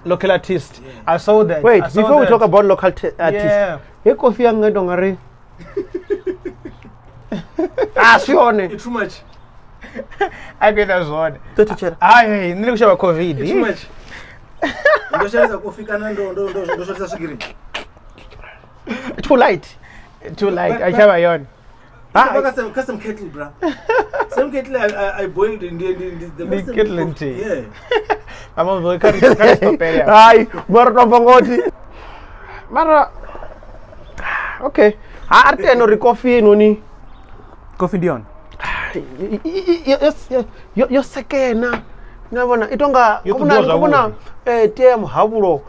local artist. Yeah. I saw that. Wait, before we talk about local artists. Yeah. Kofi Angadongare. It's too much. I get that one. Aye, nilikusha COVID. It's too much. Ndoshaza kufika na ndoshaza sigiri. Too light. Ashaba yon. Custom kettle, bro. Some kettle I boiled in the kettle and tea. Yeah. I'm on can't stop area. Aye, Mara Mara. Okay. Arte no coffee noni. Coffee Dion. Yes, you're second. Nabona itonga kubona tem habulo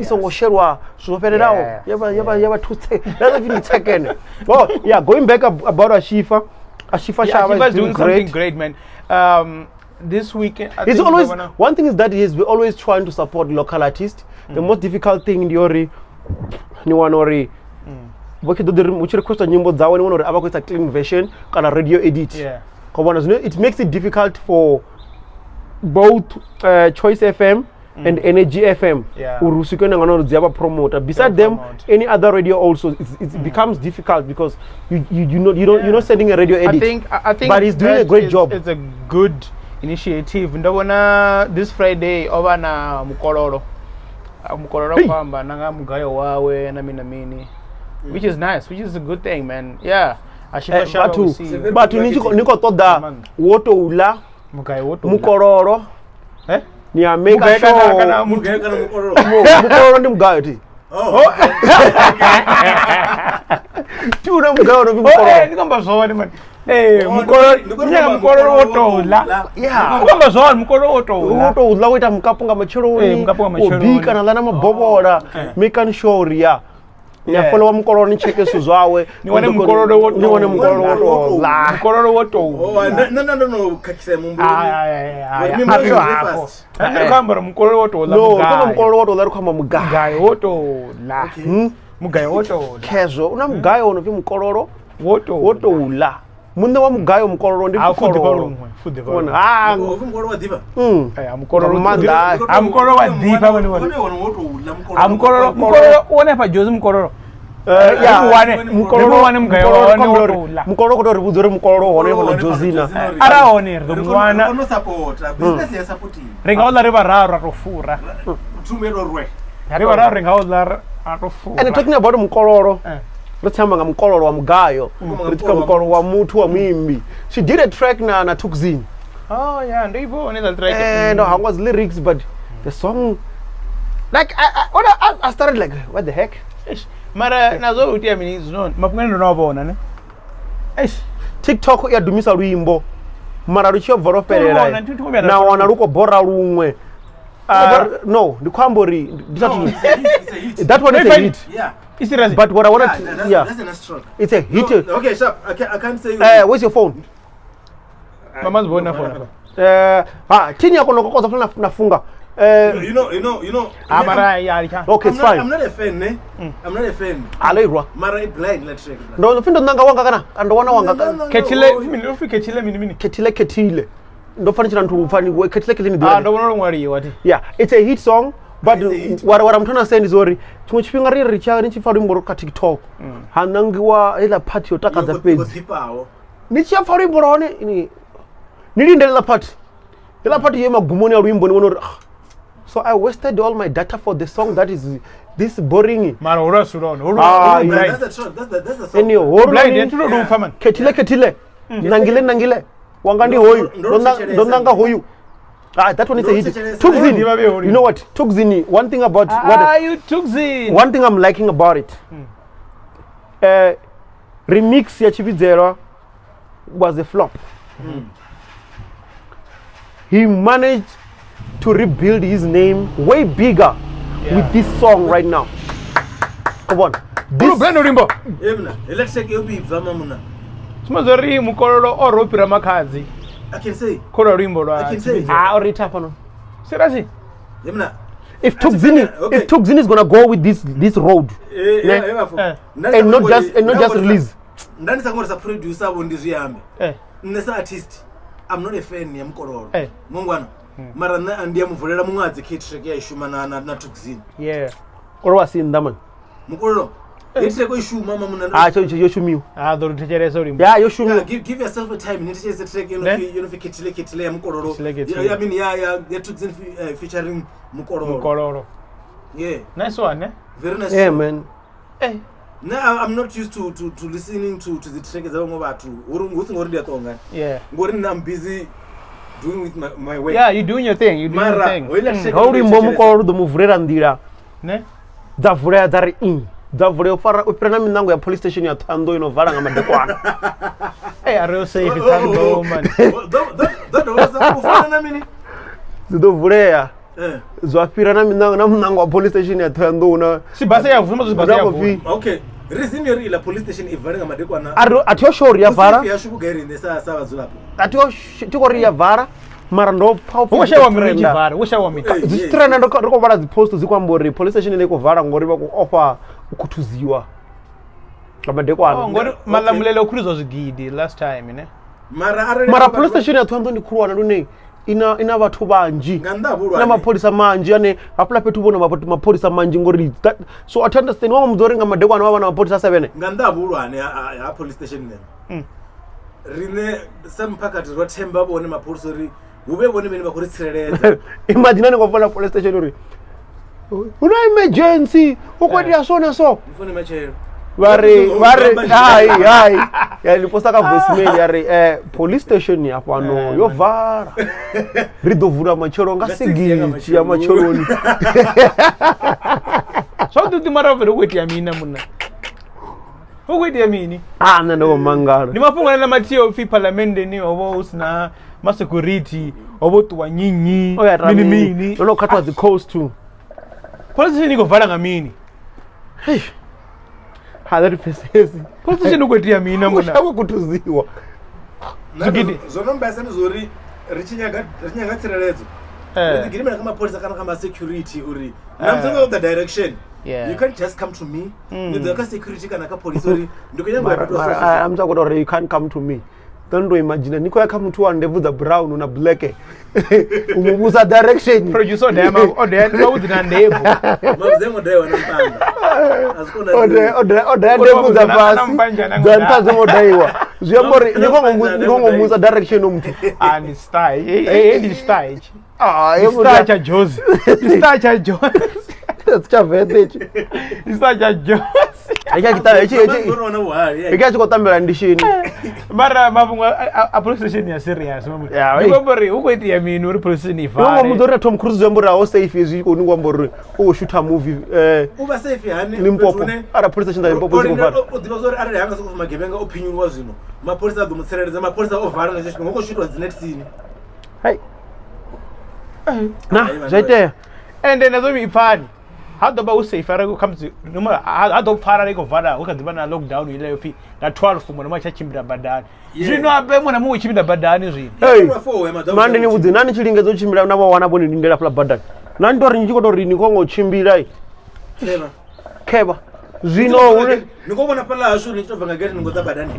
isongosherwa sopererawo yaba tutse that's even second. Oh yeah, going back about Ashifa Shaba is doing something great man. This weekend it's always one thing is that he's always trying to support local artists. The most difficult thing in Diori ni wanori which request nyimbo zawo ni wanori abakwesa clean version kana radio edit. Yeah. It makes it difficult for both Choice FM and Energy FM. Yeah. Promoter. Beside them, any other radio also it becomes difficult because you're not sending a radio edit. I think but he's doing a great job. It's a good initiative. Ndabona this Friday over na Mukololo kwamba nanga mugayo wawe na minamini. Which is nice, which is a good thing, man. Yeah. But niko toda woto ula Mukololo ni ameka show kana Mukololo Mukololo ndi mugayo ti tuna mugayo no Mukololo nikomba zone man Mukololo woto ula yeah nikomba zone Mukololo woto ula wita mukapunga machironi obika na lana mabobola make sure ya ya follow Mukololo ni cheke suzwawe ni wane Mukololo woto ni wane Mukololo la Mukololo woto no kakise mumbu ni kwamba Mukololo woto la no kama Mukololo woto la kwamba mugayo woto la mugayo woto kezo una mugayo ono vi Mukololo woto ula munde wa mugayo Mukololo ndi Mukololo Mukololo wa diva Mukololo Mukololo wa diva wani Mukololo one pa Jose Mukololo Mukololo wane mgayo Mukololo kutori budzore Mukololo hone hono Josina ara hone rimwana ono support business ya supporting ringa ola riba raro rofura tumelo rwe riba raro ringa ola rofura and talking about Mukololo let's tell nga Mukololo wa mgayo let's come Mukololo wa mutu wa mwimbi she did a track na Tukzini oh yeah ndipo on that track and how was lyrics but the song like I started like what the heck mara nazo uti amini zino mapungano nobona ne TikTok ya dumisa luimbo mara ruchio voroperera na wana ruko bora rumwe no ndikwambori that one is a hit yeah but what I wanted to, yeah that's a stroke it's a hit no, okay sharp I can't say where's your phone mama's bona phone tini yako nokokoza fulani nafunga you know amara ya okay it's fine I'm not a fan I'm not a fan alairwa mara blind let's check ndo findo nanga wanga kana ando wana wanga ketile mini ketile ndo fani china ntu fani we ketile ni ndo ndo ngwari wati yeah it's a hit song but what I'm trying to say is ori chimwe chipinga riri cha nichifari mboro ka TikTok hanangiwa ila party yotakaza page nichifari mboro ni nilindela party ila party yema gumoni aluimbo ni wono so I wasted all my data for the song that is this boring mara urasuron that's the song anyway blind entulo do faman ketile nangile wangandi hoyu ndonanga hoyu that one is a hit Tukzini you know what Tukzini one thing about you Tukzini one thing I'm liking about it remix ya Chividzera was a flop he managed to rebuild his name way bigger with this song right now. Come on. This brand rimbo. Emna, let's take you be vama muna. Smazori Mukololo oropira makazi. I can say. Kora rimbo ra. I can say. Orita pano. Seriously? Emna. If Tukzini is gonna go with this road, and not just release. Ndani sangora sa producer bondi ziyambe. Nesa artist. I'm not a fan ya Mukololo. Mungwana. Mara na ndiye muvulera mumwadzi kitrek ya ishuma na Tukzini. Yeah. Korwa sindaman. Mukololo. It's ko ishuma mama muna. Yoshumiu. Ndo techereza rimbo. Yeah, Yoshumiu. Give yourself a time. Nitecheze track you know kitile ya Mukololo. I mean ya Tukzini featuring Mukololo. Yeah. Nice one, eh? Very nice. Yeah, man. No, I'm not used to listening to the track as I'm yeah. I'm busy doing with my way. Yeah, you're doing your thing. You're doing your thing. How do you Mukololo do muvurera ndira? Ne? Zavurera dari in. Zavurera fara upirana minango ya police station ya Tando inovala ngamadekwana. Hey, I real say if it's Tando man. That was ufana mini. Zidovurera. Zwapirana minango na mnango wa police station ya Tando una. Si basa ya vuma si basa ya vuma. Okay. Reason yori la police station ivara ngamadekwana. Atyo shori ya vara. Ya shubu gari ndesa sawa zulapo. Atyo tikori ya vara. Mara ndo powerful. Wosha wa miji vara, wosha wa miji. Zitrena ndoko vara zipost zikwambori police station ile ko vara ngori ba ku offer ukutuziwa. Ngamadekwana. Ngori malamulele ukurizo zigidi last time, ne? Mara police station ya Tando ndikuruwana ndune ina bathu banji na mapolisa manji ane apula petu bona mapolisa manji ngori so at understand wa mudzorenga madekwana wa bana mapolisa 7 nganda bulwane a police station then rine sampakati rothemba bone mapolisa ri ube bone bene bakuri tsireledza imagine ngo bona police station uri una emergency ukwati sona so ifone machero Wari hai ya liposta ka voicemail yari police station hapa no yo vara ridovura machoro ngasigi ya machoroni so do mara vero kweti amina munna kweti amini ndo mangaro ni mafunga na matio fi parliament ni obo usna ma security obo tu wanyinyi mini no katwa the coast too police station iko vara ngamini hey hadari pesesi police station kweti amina munna ushaka kutuziwa zigidi zonomba sana zori richinyaga tsireledzo ngirime kama police kana kama security uri namzonga the direction. Yeah. You can't just come to me. The security kana ka police ori ndikunyamba I'm talking about you can't come to me. Don't imagine niko yakamuthu wa ndevu za brown na black umubuza direction producer dema babuthi na ndevu mazengo dayo nampanda asikona ode ndevu za basi zantaze modaiwa ziyambori niko ngomuza direction umthu and style style cha Jozi that's cha vedechi cha Jozi eka kita eka chikotambela ndishini mara mabungu a procession ya serious mamu ngobori ukweti ya mini uri procession ifare ngomuzora Tom Cruise yambora o safe izwi ko ngomborwe o shoot a movie uba safe yani Limpopo ara procession da Limpopo zikuvara udilozori ari hanga sokuvuma gebenga ophinywa zwino mapolisa dumutserereza mapolisa ovara ngeshwe ngoko shootwa the next scene hey na zaite and then azomi ifani hado ba usayifara ko kamzi noma hado fara reko vara ukadibana lockdown ile yopi na 12 mwana macha chimbira badani zvino abe mwana mu chimbira badani zvino mande ni budzi nani chilingezo chimbira nabo wana boni ndindela pla badani nani tori njiko tori ni kongo chimbira keba zvino ule nikobona pala ashu nichitobva ngagari ningoza badani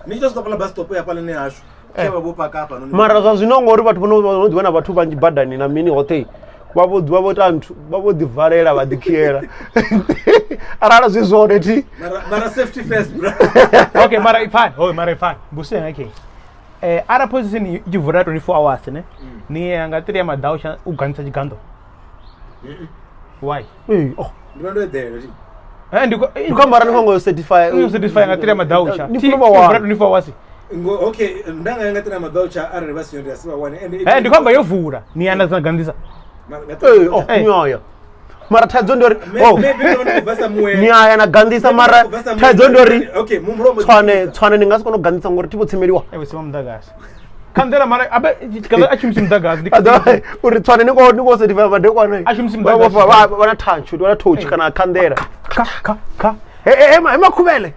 nichitoska pala bus stop ya pala ne ashu keba bopa kapa no mara za zvino ngori bathu bonodivana bathu banji badani na mini hotel babo tantu babo divarela badikiera arara zizone ti mara safety first bro okay mara ifan busenga okay ara position jivura 24 hours ne ni angatiri ya madao cha uganisa jigando why ndivando there ndiko mara nkongo certify angatiri ya madao cha jivura 24 hours okay ndanga angatiri ya madao cha ara basi ndio asiba one ndiko kwamba yovura ni anazagandisa nyoya mara tadzo ndori nyaya na gandisa mara tadzo ndori okay mumromo tswane ningasikona gandisa ngori tipo tsemeliwa sima mdagasi kandela mara abe kala achimsi mdagasi uri tswane niko certify badekwana achimsi mdagasi wana touch wana touch kana kandela ka khubele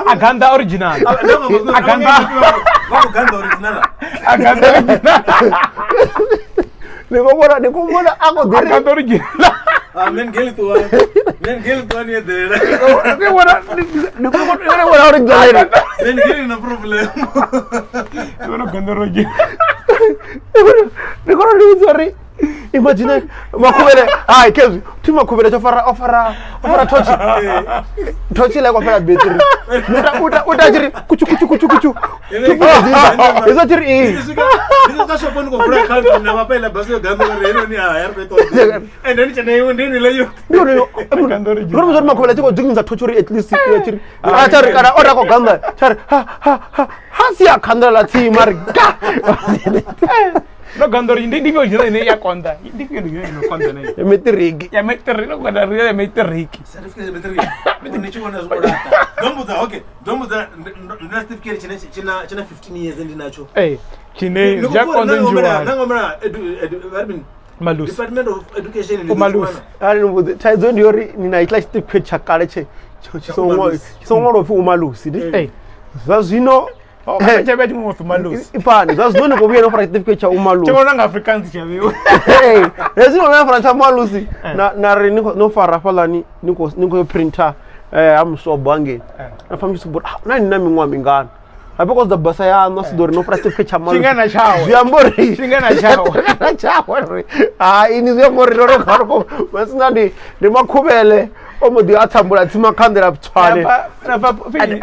aganda original Nikombona ako dire aganda original men geli to ni there nikombona original men geli no problem aganda original nikombona sorry imagine makubele kezi timakubele ofara tochi la kwa pala battery utajiri kuchu izo tiri izo kasho poni ko fura kan na mapela baso gando reno ni yar beto and ni chene ndini leyo gando ri romo makubele tiko dinza tochuri at least yachiri achari kana ora ko ganda chari hasia kandala ti marga no gandori ndivyo jina ne ya konda ndivyo no konda ne ya metriki no konda ri ya metriki certificate metriki ni chikona zodata dombuza na certificate china 15 years ndinacho chine ja konda njua ngomra malus department of education ni malus ari no taizo ndiori nina itla certificate chakale che chisongoro fu malusi zvazvino chabeti mufu malus ifani zvazvino ngobuye no certificate cha umalusi chona nga africans chaviwe ezino na francha malusi na ri no fara falani niko printer amsobwange na family support nani na mingwa mingana because the basa ya no sidori no certificate cha malusi chingana chawo ziambori chingana chawo ini ziambori ro kharko masina ndi makhubele omodi athambula tsima khandela tshwane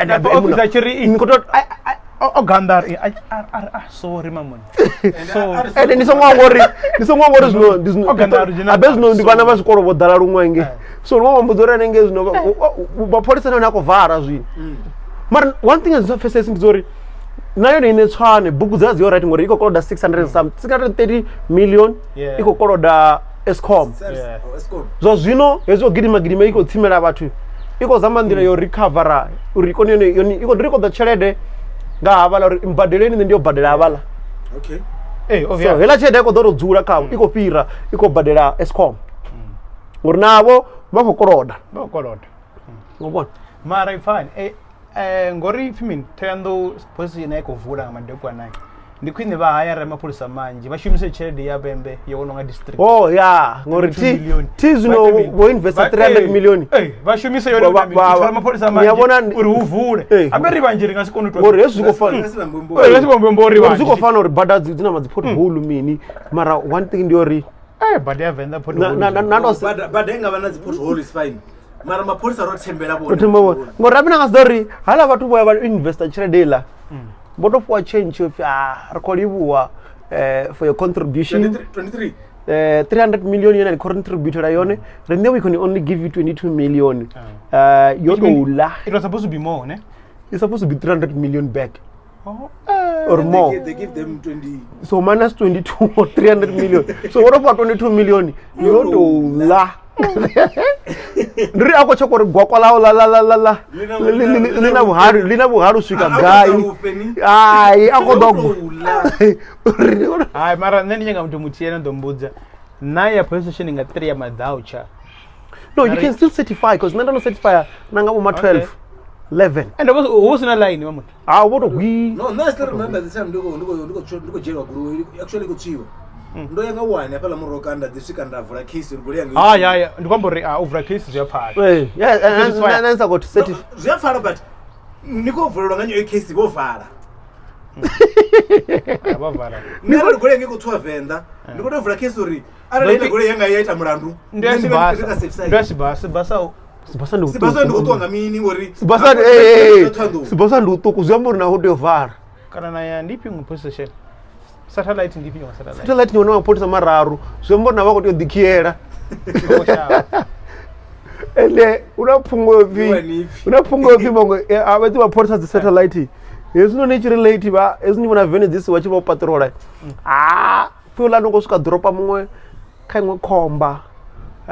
na officer chiri nikoto ogandar sorry mamon so nisongongori zvino ogandar abezino ndivana vazvikoro vodala rumwenge so nomambudora nenge zvino mapolisa nana kovhara zvino mara one thing is face ndizori nayo ine tshwane buku dzazi yo right ngori iko koloda 630 million iko koloda Escom zvino hezvo gidima iko tsimela vathu iko zamandira yo recover uri konene iko ndiko the chelede nga havala uri mbhadeleni ndio bhadela havala okay obvious so hela chede ko doro dzula khawo iko pira iko bhadela Escom ngori navo vakokoloda ngobona mara fine ngori fimin tendo position yako vula madekwa nayo ndi khwine vha haya mapholisa manzhi vha shumise tshelede ya bembe yo no nga district oh yeah ngori ti zwino wo invest 300 million vha shumise yone mapholisa manzhi uri uvule aberi vhanzhi ringa sikoni to ngori hezwi kufana ngori ziko fana uri bada dzina madzi pothole mini mara one thing ndi uri bada ya venda pothole bada inga vana dzi pothole is fine mara mapholisa ro thembela bona ngori abina nga story hala vhathu vho ya vha investor tshelede ila boto for change of recordable for your contribution 23 300 million and contributed yone then we can only give you 22 million it was supposed to be more ne it's supposed to be 300 million back or more they give them 20 so minus 22 or 300 million so what about 22 million yodola ndiri ako chokori gwakwalawo la lina buharu swika gai ai ako dogo ai mara nani nyanga mtu mutiena ndombudza naye police station inga 3 ya madaucha no you can still certify because nando certify nanga mu 12 11 and was in a line mamutu what we no I still remember the time ndiko jail guru actually kuchiwa ndo yanga wani apala murokanda disika ndavula case ngori yanga yeah ndikwambori over case ziyaphala yeah and got certify ziyaphala but niko vulwa nganyo case bovala abavala niko gore ngeke kuthiwa venda ndiko tovula case uri ara ine gore yanga yaita mulandu sibasa ndikutuwa ngamini ngori sibasa ndutuku ziyambori na hodo vara kana na ya ndipi nguposition satellite ndipi ngo satellite ni wona polisa mararu ziyambori na vako to dikiera ele unapungwa vi mongo abati ba polisa the satellite yesu no relate ba yesu ni vona vene this wachi ba patrola fula no kusuka dropa mungwe kangwe khomba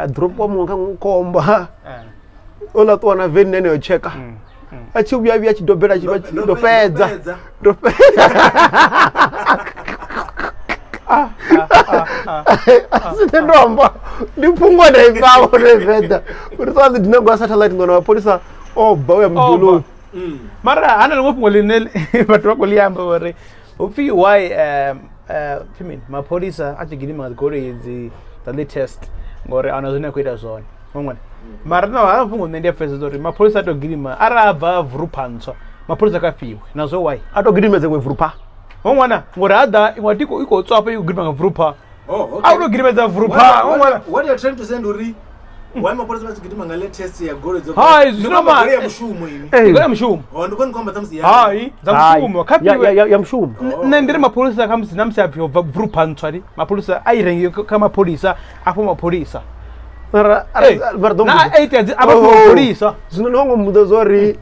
dropa mungwe kangwe khomba ola to na vene nene yo cheka achi uya vya chidobela chiba chidopedza ndomba ndipungwa na ipawo neveda urisanzi ndinongwa satellite ngona polisa bauya mjulu mara hana ngopungwa linele vatu vako liamba ore ufi why mapolisa achigirima ngore idzi the latest ngore anazona kuita zone ngomwe mara no hafungo nende fesa zori mapolisa atogirima arabva vurupanswa mapolisa kafiwe nazo why atogirima zemwe vurupa ngomwana ngore ada ingwatiko iko tswapo igirima ngavurupa atogirima za vurupa ngomwana what you trying to send uri why mapolisa achigirima ngale test ya gore zo hai zinoma ya mshumo ini ya mshumo ndikoni kwamba tamsi ya hai za mshumo kafiwe ya mshumo nendere mapolisa kamsi namsapyo vurupanswa ri mapolisa airengi kama polisa apo mapolisa mara na 8 aba polisa zinongo muda zori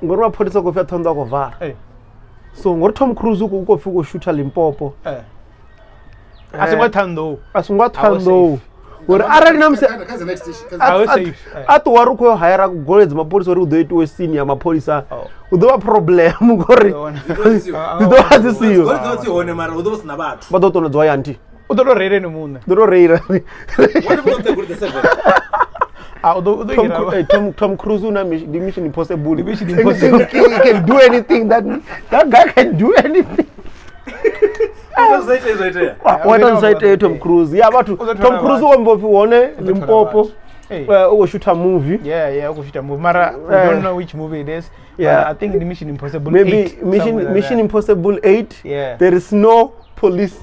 ngorwa polisa ko fya thonda ko vara so ngor Tom Cruise ko fiko shoota Limpopo asingwa thando uri arali namse atu waru ko hayara goleds mapolisa uri udoiti we senior mapolisa udoba problem ngori udoba zisiyo ngori one mara udoba sina bathu badotona dzwa yanti udoro rere no mune udoro rere what about the good the seven Tom Cruise na the Mission Impossible he can do anything that guy can do anything what does it Tom Cruise yeah but Tom Cruise wombofi wone Limpopo ugo shoot a movie ugo shoot a movie mara we don't know which movie it is I think the Mission Impossible maybe 8 Mission Impossible 8 there is no police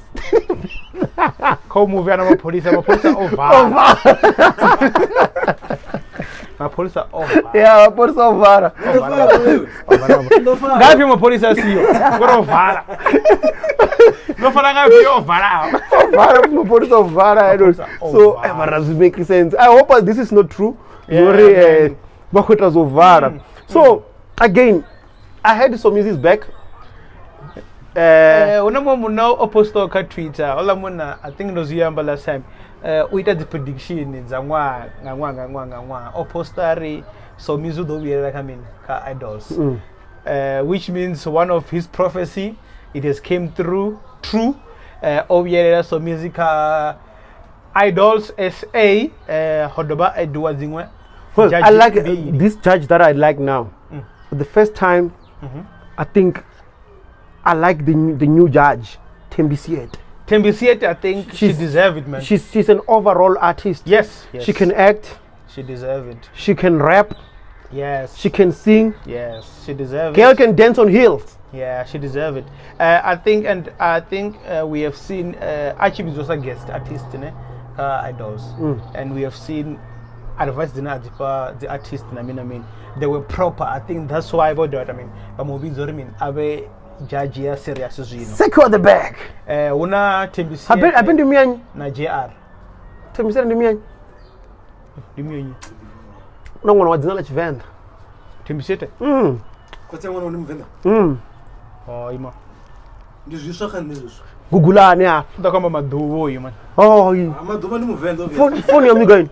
ko movie ana mapolisa over mapolisa over mapolisa over ngapi mapolisa sio ngoro vara no fala ngapi over mapolisa over so mara make sense I hope this is not true nori bakota zovara so again I heard some music back unamo muno oposto ka Twitter ola muna I think no ziyamba last time uita the prediction za ngwa opostari so Mizo do we coming ka idols which means one of his prophecy it has came through true obiyela so music idols SA hodoba edwa zingwe well I like this judge that I like now for the first time I think I like the new judge, Thembisiete. Thembisiete, I think she deserves it, man. She's an overall artist. Yes. She can act. She deserves it. She can rap. Yes. She can sing. Yes, she deserves Girl it. can dance on heels. Yeah, she deserves it. I think we have seen Archie is also a guest artist in Idols, and we have seen advice the artist. I mean, they were proper. I think that's why about that. I mean, Abe judge here serious as you know. Secure the bag. Una Thembisiete. I've been to me na JR. Thembisiete to me. Dimiyo. No one was not venda. Thembisiete. Kwatsa ngwana unimvenda. Oh, ima. Ndizwiswa khani izwo. Gugulani ya. Ndakamba maduvo man. Oh, amaduva ndimuvenda phone yami gain.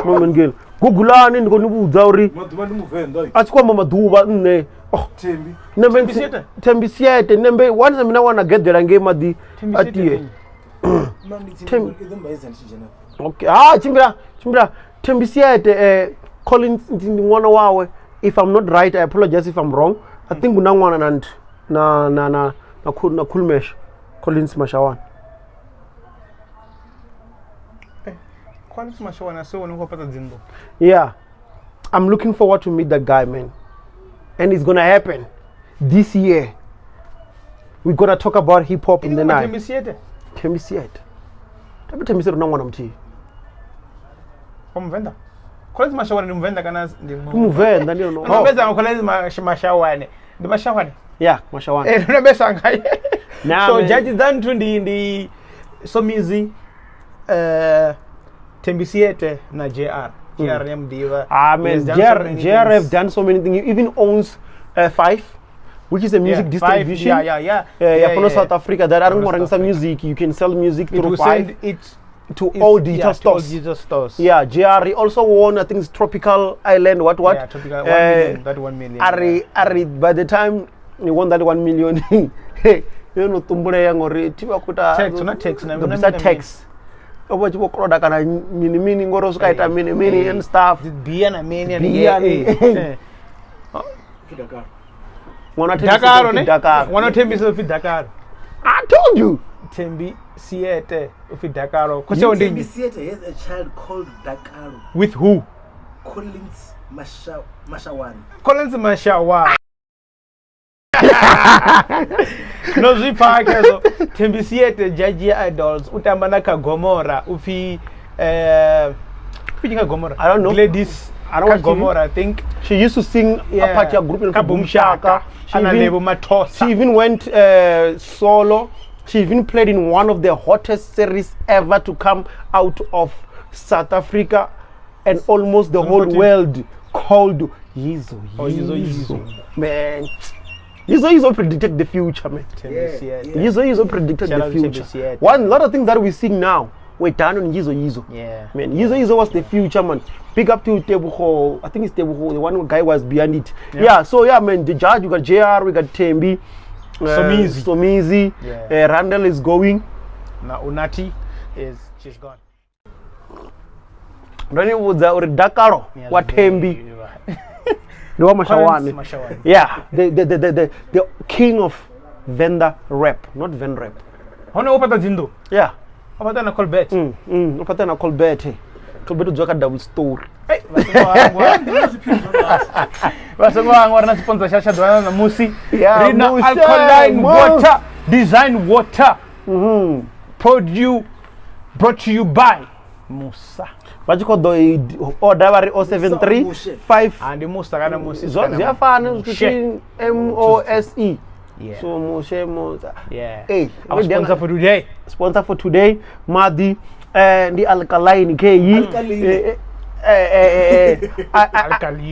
Moment girl. Gugulani ndikonibuza uri. Maduva ndimuvenda. Atsikwamba maduva nne. Oh, Thembi. Thembisiete nembe once mina wanna get there ngema di atiye. Mami Thembi idumba izantijena. Okay. Chimbira. Thembisiete Collins ndingwana wawe. If I'm not right, I apologize if I'm wrong. I think unangwana na Kulmesh Collins Mashawan. Collins Mashawan so unokopata dzindo. Yeah. I'm looking forward to meet that guy, man. And it's gonna happen this year. We're gonna talk about hip hop in the night. Thembisiete. Thembisiete unangwana mthi. Omvenda. Collins Mashawan ni mvenda kana Mvenda ndio no. Unabeza Collins Mashawan. Ndi Mashawan. Yeah, Mashawan. Unabeza ngai. So man. judge Dantu ndi Somizi Thembisiete na JR. JR Mdiva. Man, JR have done so many things. He even owns 5, which is a music distribution. Yeah. South Africa. That are some music. You can sell music through 5 to all digital stores. Yeah, JR he also won. I think it's Tropical Island. What? Yeah, Tropical 1 million. That 1 million. Ari. By the time he won that 1 million, hey, you know, tumbure yangori. Tiba kuta. Text. Oba chibo kroda kana mini ngoro sukaita mini and stuff. Beer na mini. Dakar. Dakar. One Thembisiete Dakar. I told you. Thembisiete of Dakar. Thembisiete has a child called Dakar. With who? Collins Mashawan. Collins Mashawan. No zipaka so Thembisiete judge Idols utambana ka Gomora ufi Gomora. I don't know. Gladys. I don't know Gomora. I think she used to sing a part of group in Kaboom Shaka. She even went solo. She even played in one of the hottest series ever to come out of South Africa and almost the whole world called Yizo. Man. Yizo predicted the future, man. Yizo predicted the future. A lot of things that we sing now were done on Yizo. Yeah. Man, Yizo was the future, man. Big up to Tebuho. I think it's Tebuho. The one guy was behind it. Yeah. So yeah, man. The judge, we got JR, we got Thembi, Somizi. Yeah. Randall is going. Now Unati she's gone. Ndani uza uri Dakaro wa Thembi. No Mashawan. Yeah, the king of Venda rap, not Ven rap. Hono upata zindo. Yeah. Upata na Colbert. Upata na Colbert. Colbert uzoka double story. Hey, Wasongo wana sponsor shasha dwana na Musi. Yeah, Rina alkaline water, design water. Brought to you by Musa. What you call the order 073 and the Musa kana Musi. They are fans between MOSE. Yeah. So Musa. Yeah. Hey, our sponsor for today. Sponsor for today, Madi the alkaline KE.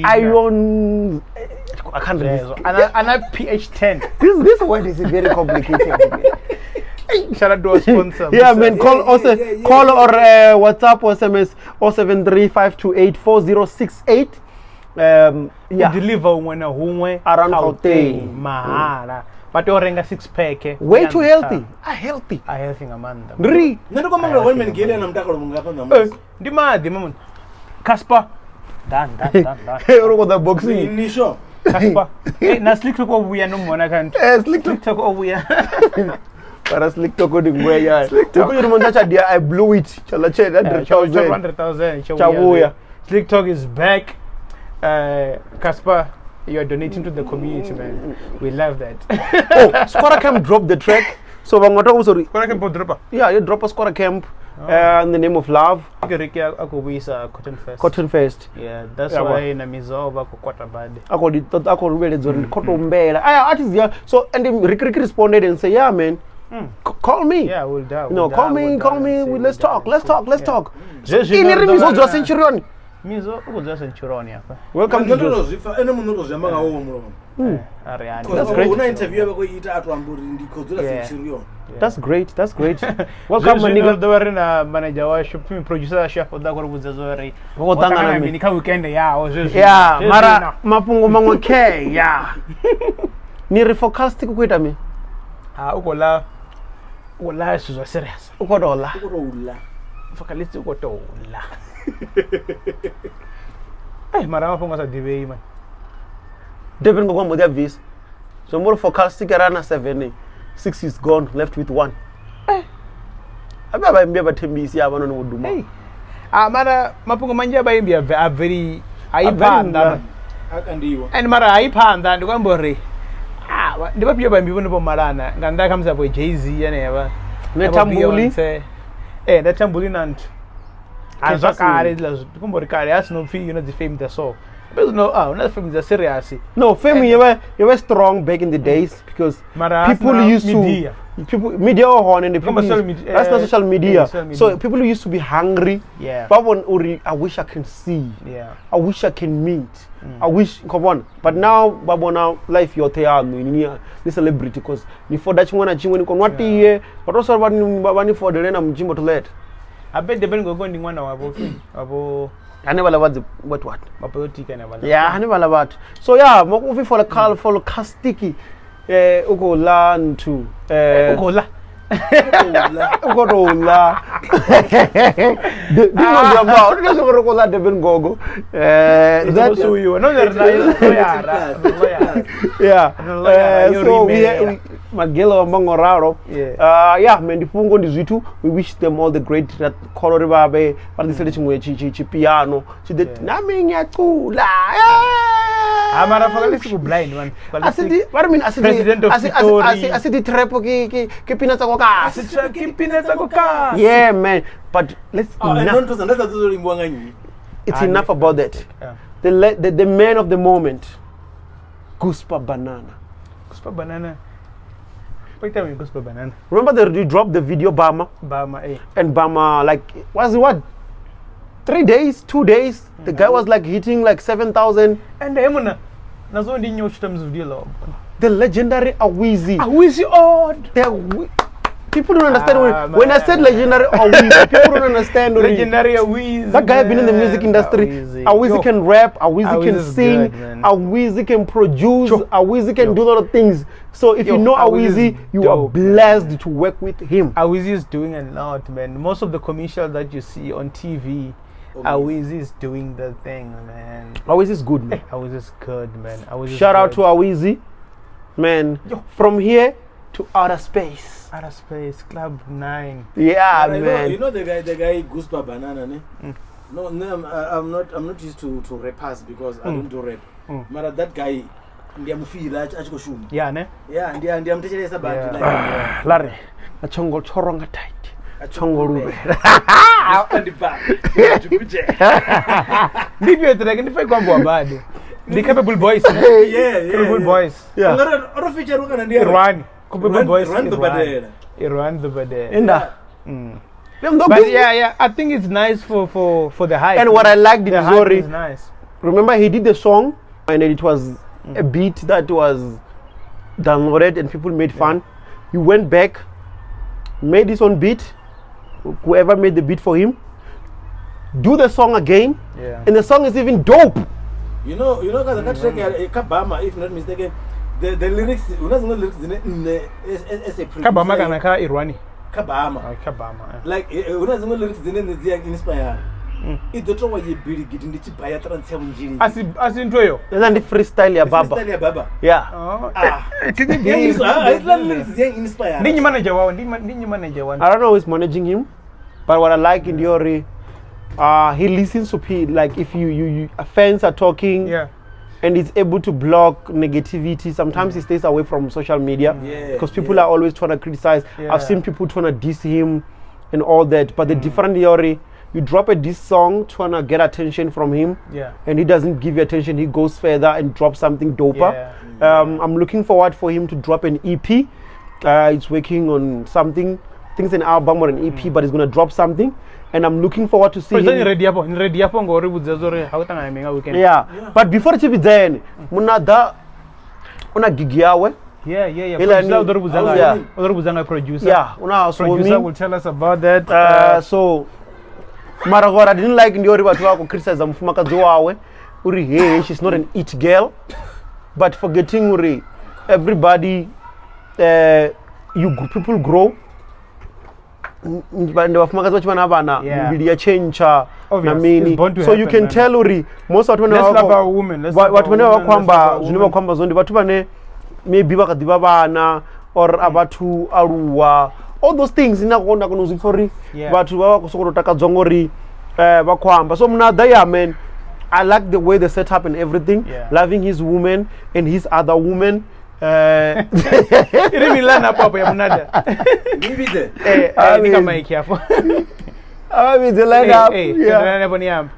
Iron. I can't remember. And a pH10. This word is very complicated. Shout out to our sponsor. Yeah, man. Call or WhatsApp or SMS 073-528-4068. Yeah. Deliver when a home around Gauteng. Mahara. But you're a 6-pack. Way too healthy. Healthy. Amanda. Really? Nendo kama ngwa women gele na mtakalo mungapa na mama. Ndima. Casper. Dan. Hey, look at the boxing. Inisho. Kaspa. Na slick talk obuya no mona kan. Slick talk obuya. Para slick talk odi ngwe ya. Uko yiri montacha dia I blew it. Chala che 100,000. Chabuya. Slick talk is back. Kaspa, you are donating to the community, man. We love that. Oh, Squatter Camp dropped the track. So sorry. Squatter Camp drop. Yeah, you drop a Squatter Camp in the name of love. Cotton Fest. Cotton Fest. Yeah, that's why na Mizo ba kukwata bad. Ako really zone kotombela. Artists yeah. So and then Rick responded and say, yeah, man. Call me. Yeah, we'll die. No, call me. Let's talk. Let's talk. Ini Mizo do Centurion. Mizo uzo Centurion yapa. Welcome to Joe. Ene munhu rozvamanga wo muromo. That's great. Una interview yako ita atwamburi ndikodzola Centurion. That's great. Welcome nigga. Do wari na manager wa shopping producer chef oda kwa kubuza zori. Ngotanga na mimi ka weekend ya ozo. Yeah, mara mapungo mangwe ke yeah. Ni reforecast kukwita mi. Ukola sizo serious. Ukodola. Focalist ukodola. Mara mapungo sa DBE man. Depending on what vis. So more forecasting around 7. 6 is gone, left with 1. Ababa mbia batembisi abano no duma. Mara mapungo manja ba mbia very aipanda. Akandiwa. And mara aipanda ndikwambore. Ndiba pia ba mbibone bo marana. Nganda kamza bo Jay-Z yaneba. Netambuli. Netambuli nantu. Azakare kumbori kare asino fi the fame the so. But no, not fame the serious. No, fame you were strong back in the days because people used to media on and the people that's not social media. So people used to be hungry. Yeah. I wish I can see. Yeah. I wish I can meet. I wish come on. But now now life you're there the celebrity because before that you wanna chimwe kon what year but also bani for the rena mjimbo to let. I bet the ben go going one abo I never loved what yeah, I never loved. So yeah, moving for the call for Kastiki uko learn to ukola ukola the about doesn't ukola the ben gogo that's who you know yeah so we Magelo among Raro. Yeah, Mendifungo Nizitu, we wish them all the great that color babe, but the selection with piano. So the Naming Yakula. I'm a blind one. I said, what I mean, I said, President of I said the trepo Kipinatakoka. Yeah, man, but let's it's enough about that. The man of the moment, Guspa Banana. Guspa Banana. Banana. Remember they dropped the video Bama? And Bama like was it what? 3 days, 2 days? The guy was like hitting like 7,000. And the nazo ndi nyo terms of deal. The legendary A-Reece. A-Reece odd. People don't understand when I said legendary A-Reece, people don't understand legendary A-Reece. That guy has been in the music industry. A-Reece can rap, A-Reece can sing, A-Reece can produce, A-Reece can do a lot of things. So if you know A-Reece, you are blessed to work with him. A-Reece is doing a lot, man. Most of the commercials that you see on TV, A-Reece is doing the thing, man. A-Reece is good, man. A-Reece is good, man. Shout out to A-Reece, man. From here to outer space. Outer space, Club 9. Yeah, man. You know the guy Guspa Banana, ne? No, I'm not used to rappers because I don't do rap. But that guy, ndiyamufira achikoshuma. Yeah, ne? Yeah, ndiyamtecheresa bantu like. Larry, achongo choronga tight. Achongo rube. And the back. Maybe you're trying to find combo bad. The capable boys. Yeah. Capable boys. Yeah. Ora feature uka na ndiye. Capable boys. Run the badela. Run the badela. Enda. But yeah, I think it's nice for the hype. And what I liked in Zori, is nice. Remember he did the song and it was a beat that was downloaded and people made fun. He went back, made his own beat. Whoever made the beat for him, do the song again, and the song is even dope. You know, that track Kabama, if not mistaken, the lyrics, lyrics in as a Kabama Irwani. Kabama. Kabama. Like lyrics didn't inspire. idoto wa yebili gidi ndichibaya trance munjini asintoyo and freestyle ya baba freestyle ya baba yeah ndinyi manager wao ndinyi manager wao I don't know who's managing him, but what I like in Diori, he listens to people. Like if you fans are talking, and he's able to block negativity. Sometimes he stays away from social media because people are always trying to criticize. I've seen people trying to diss him and all that. But the different Diori, you drop a diss song trying to get attention from him, and he doesn't give you attention. He goes further and drops something doper. I'm looking forward for him to drop an EP. He's working on something. I think it's an album or an EP, but he's gonna drop something, and I'm looking forward to see him. Yeah, but before Chibi then, munada una gig yawe. Yeah. Producer. Yeah, una producer will tell us about that. So Maragora, I didn't like Ndiori watu wako criticize mfumakazi wawe. Uri hey, she's not an it girl, but forgetting uri everybody, people grow. Ndio wafumakazi wachi bana Mbilwi ya change na mini, so you can tell uri most watu wanawa kwamba zuniwa kwamba zondi watu bane maybe bakadiba bana or abatu aruwa, all those things inakonda kunuzifori watu baba kusokotaka dzongori bakwamba. So mnada man, I like the way they set up and everything, loving his woman and his other woman. Ili milana hapo ya mnada. Bibi de. Nika mic hapo. Bibi de line up. Yeah, hapo ni hapo.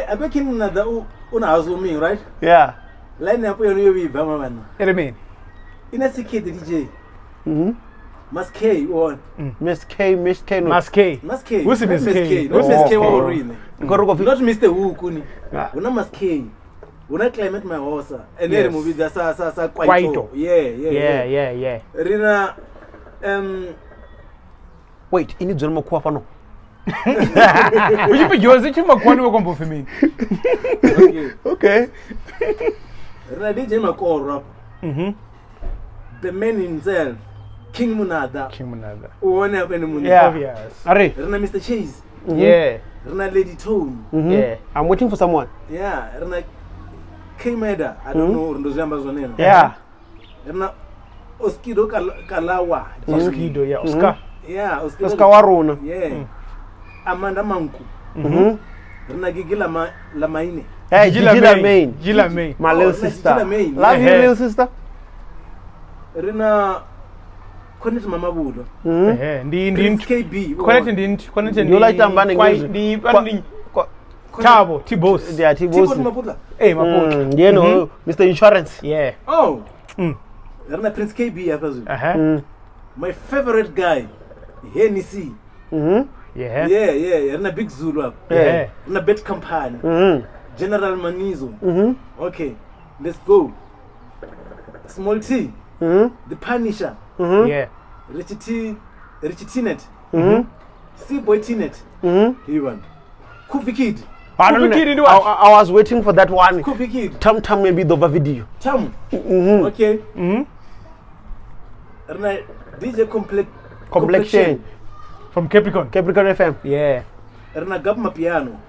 Abe kin mnada una azumi, right? Yeah. Line hapo yoniyo biba mama. Ele mean. Ina sikhe DJ. Maskay or Maskay. Who's Maskay? Who's Maskay wa really? Not Mr. Who kuni. Una Maskay. Una climate my horse and then movie da sa kwaito. Yeah. Rina wait, ini dzona makwa pano. Ujipe yoze chima kwani wakombo femi. Okay. Rina DJ makoro rap. The man himself, King Munada. Uone hapa ni Munada. Obvious. Are. Rina Mr. Chase. Yeah. Rina Lady Tone. Yeah. I'm waiting for someone. Yeah. Rina King Meda. I don't know ndo zamba zonena. Yeah. Rina Oskido Kalawa. Oskido, yeah. Oscar. Yeah, Oscar Waruna. Yeah. Amanda Manku. Rina Gigi Lamaine. Hey, Gila Main. My little sister. Love you, little sister. Rina Connect Mama Budo. Ndi KB. Connect you like tambani ndi Tabo, Tibos. Yeah, Tibos. Maputa. Maputa. You know, Mr. Insurance. Yeah. Oh. Rina Prince KB apazu. My favorite guy, Hennessy. Yeah. Rina Big Zulu up. Yeah. Rina Bet Company. General Manizo. Okay, let's go. Small T. The Punisher. Yeah. Richie Tinet. C-Boy Tinet. Even. Kufi Kid. I was waiting for that one. Kufi Kid. Tam maybe the video. Tam. Okay. DJ Complexion. From Capricorn FM. Yeah. Rina Gabma Piano.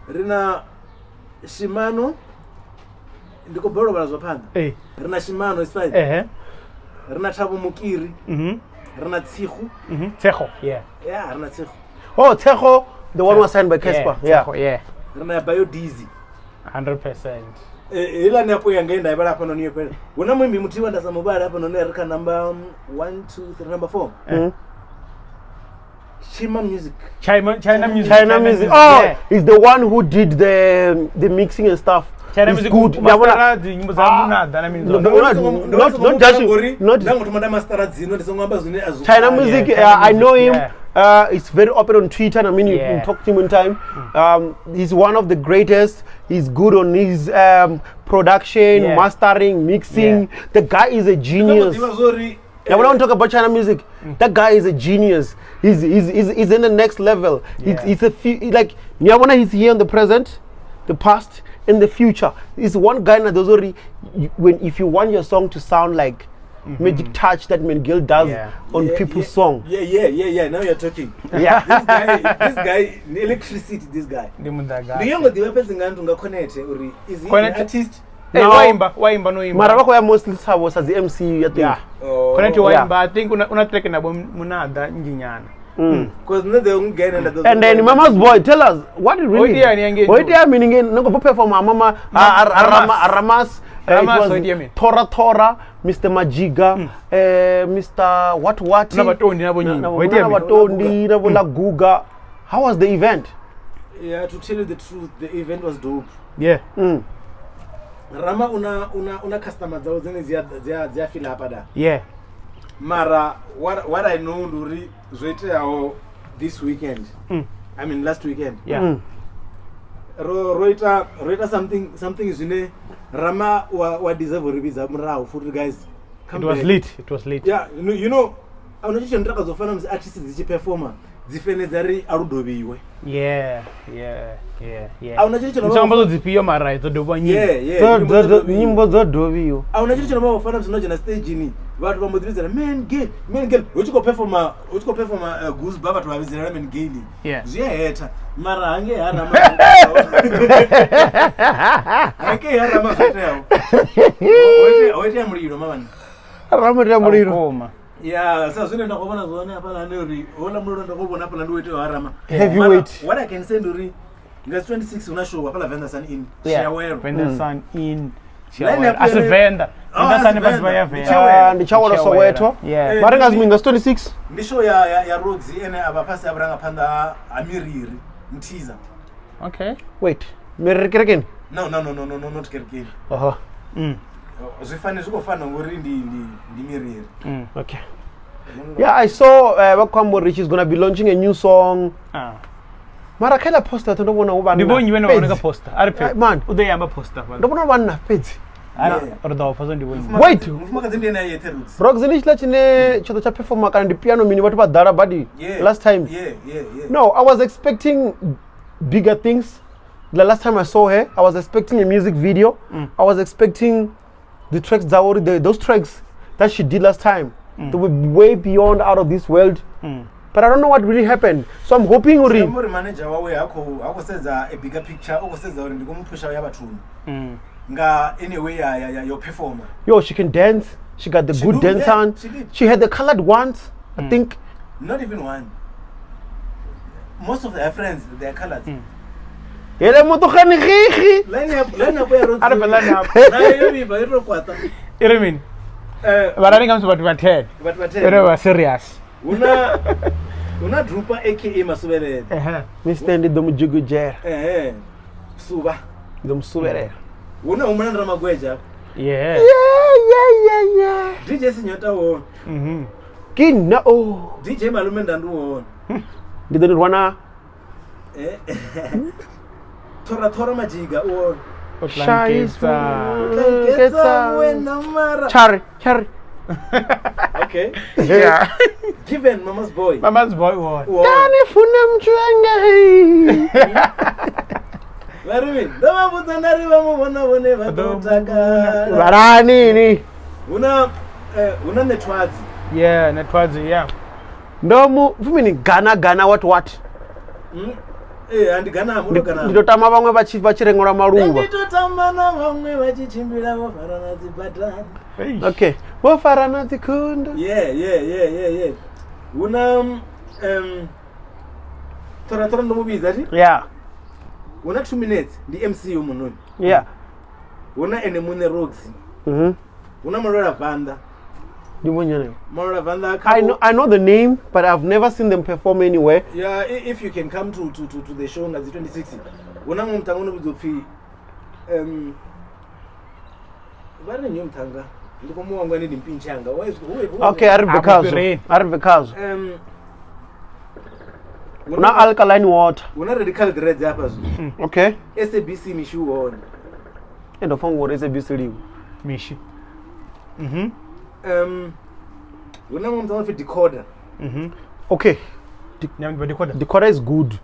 Rina Shimano. Ndiko boro bazopanda. Rina Shimano is fine. Rina Thabo Mukiri. Rina Tsihu. Tseho. Yeah, Rina Tsihu. Oh, Tejo, the one was signed by Casper. Yeah. Rina Bayo Dizzy. 100%. Ila napo yangaenda ibara hapa no niyo pele. Wona mwimbi mutiwa ndaza mubara hapa no nereka number 1 2 3 number 4. China music. Oh, yeah. He's the one who did the mixing and stuff. China music good. Not China music. I know him. It's very open on Twitter. I mean, you can talk to him in time. He's one of the greatest. He's good on his production, mastering, mixing. The guy is a genius. Yeah, when I talk about China music, that guy is a genius. He's in the next level. He's he's here in the present, the past, and the future. He's one guy that if you want your song to sound like magic touch that Miguel does on people's song. Yeah. Now you're talking. Yeah. This guy, electricity. This guy. The younger the person going connect. Is he an artist? No. Waimba no imba. Mara wako ya mostly sabo as the MC I think. Yeah. Connect waimba. I think una track na munada njinyana. Because no they won't get under. And then Mama's boy, tell us what it really. What do you mean again? No go perform Mama Aramas. It was Tora, Mr. Majiga, Mr. What? Nabatondi, Nabola Guga. How was the event? Yeah, to tell you the truth, the event was dope. Yeah. Rama una customer zao zene zia feel hapa da. Yeah. Mara what I know Luri zoete this weekend. I mean last weekend. Yeah. Roita something is in Rama wa deserve rebiza mrao for you guys. It was lit. Yeah, you know awunochicho ndaka zofana mzi artists zichi performer zifene zari arudobiwe. Yeah. Awunochicho ndombo zipiyo mara ito dobo nyimbo. Yeah. Nyimbo zo dobiyo. Awunochicho ndombo fana mzi na stage ni watu bamudiriza man girl uchiko performer goose baba tubabizira man girl. Yeah. Ziyaheta mara ange hana ake hana mafatao. Oite amuliro mama. Ramira muliro. Yeah, sasa zile ndakubona zone hapa la nuri. Ona muliro ndakubona hapa la nuri wetu harama. Heavyweight. What I can say nduri Ngasi 26 una show hapa la Venda Sun in. Shawero. Venda Sun in. Shawero. As a vendor. Venda Sun basi baya vendor. Ndichawona Soweto. Yeah. Marenga ziminga 26. Ndisho ya Rogues ene abapasi abranga panda Amiriri Mtiza. Okay. Wait. Mirikirkin? No, not Kirkin. Zifane zikofana ngori ndi Miriri. Okay. Yeah, I saw Wakwambo Rich is gonna be launching a new song. Mara kala poster to ndobona ubana. Ndibonye wena waboneka poster. Aripe. Man, udeyamba poster. Ndobona bana page. Ordo fazo ndibonye. Wait. Mfumaka zindi na yete roots. Rogues nishla chine choto cha perform kandi piano mini watu badara badi last time. Yeah. No, I was expecting bigger things. The last time I saw her, I was expecting a music video. I was expecting the tracks that were those tracks that she did last time. They were way beyond out of this world. But I don't know what really happened. So I'm hoping Uri. Somebody manager wawe ako says a bigger picture. Ako says uri ndikumupusha yabatuni. Nga anyway your performer. Yo, she can dance. She got the good dance on. She had the colored ones. I think. Not even one. Most of her friends, they are colored. Ele moto khani khikhi. Line up ya road. Aripe line up. Na yobi ba iro kwata. Iremin. Barani comes about 10. But Ero serious. Una drupa aka Masubere. Mr. Ndidomu Jugujer. Suba. Dom Subere. Una umana magweja. Yeah. DJ Sinyota wo. Kina oh. DJ Malume ndandu wo. Ndido rwana. Tora majiga wo. Chari. Okay. Yeah. Given Mama's boy. Mama's boy what? Dani funem chwanga. Larimi, dama butanari bamubona bone batotaka. Barani ni. Una netwazi. Yeah, netwazi, yeah. Ndomu, fumini Ghana what? And Ghana muno Ghana. Ndotama bamwe bachirengora maruva. Ndotama na bamwe bachichimbira bofarana zibadani. Okay. Bofarana zikunda. Yeah. Una tora ndo mubiza ati? Yeah. Una 2 minutes the MC umunoni. Yeah. Una enemune Rogues. Una Marora Vanda. Marora Vanda. I know the name, but I've never seen them perform anywhere. Yeah, if you can come to the show on the 26th. Una mumtangono bizofi Bana nyumtanga. Ndikomuwangwa ndi mpinchanga. Okay, Arvekazo. Una alkaline water. Una radical dreads hapa zo. Okay. SABC mishu wona. Endo fango SABC liwo. Mishi. Una mumtangono fi decoder. Okay. Decoder is good.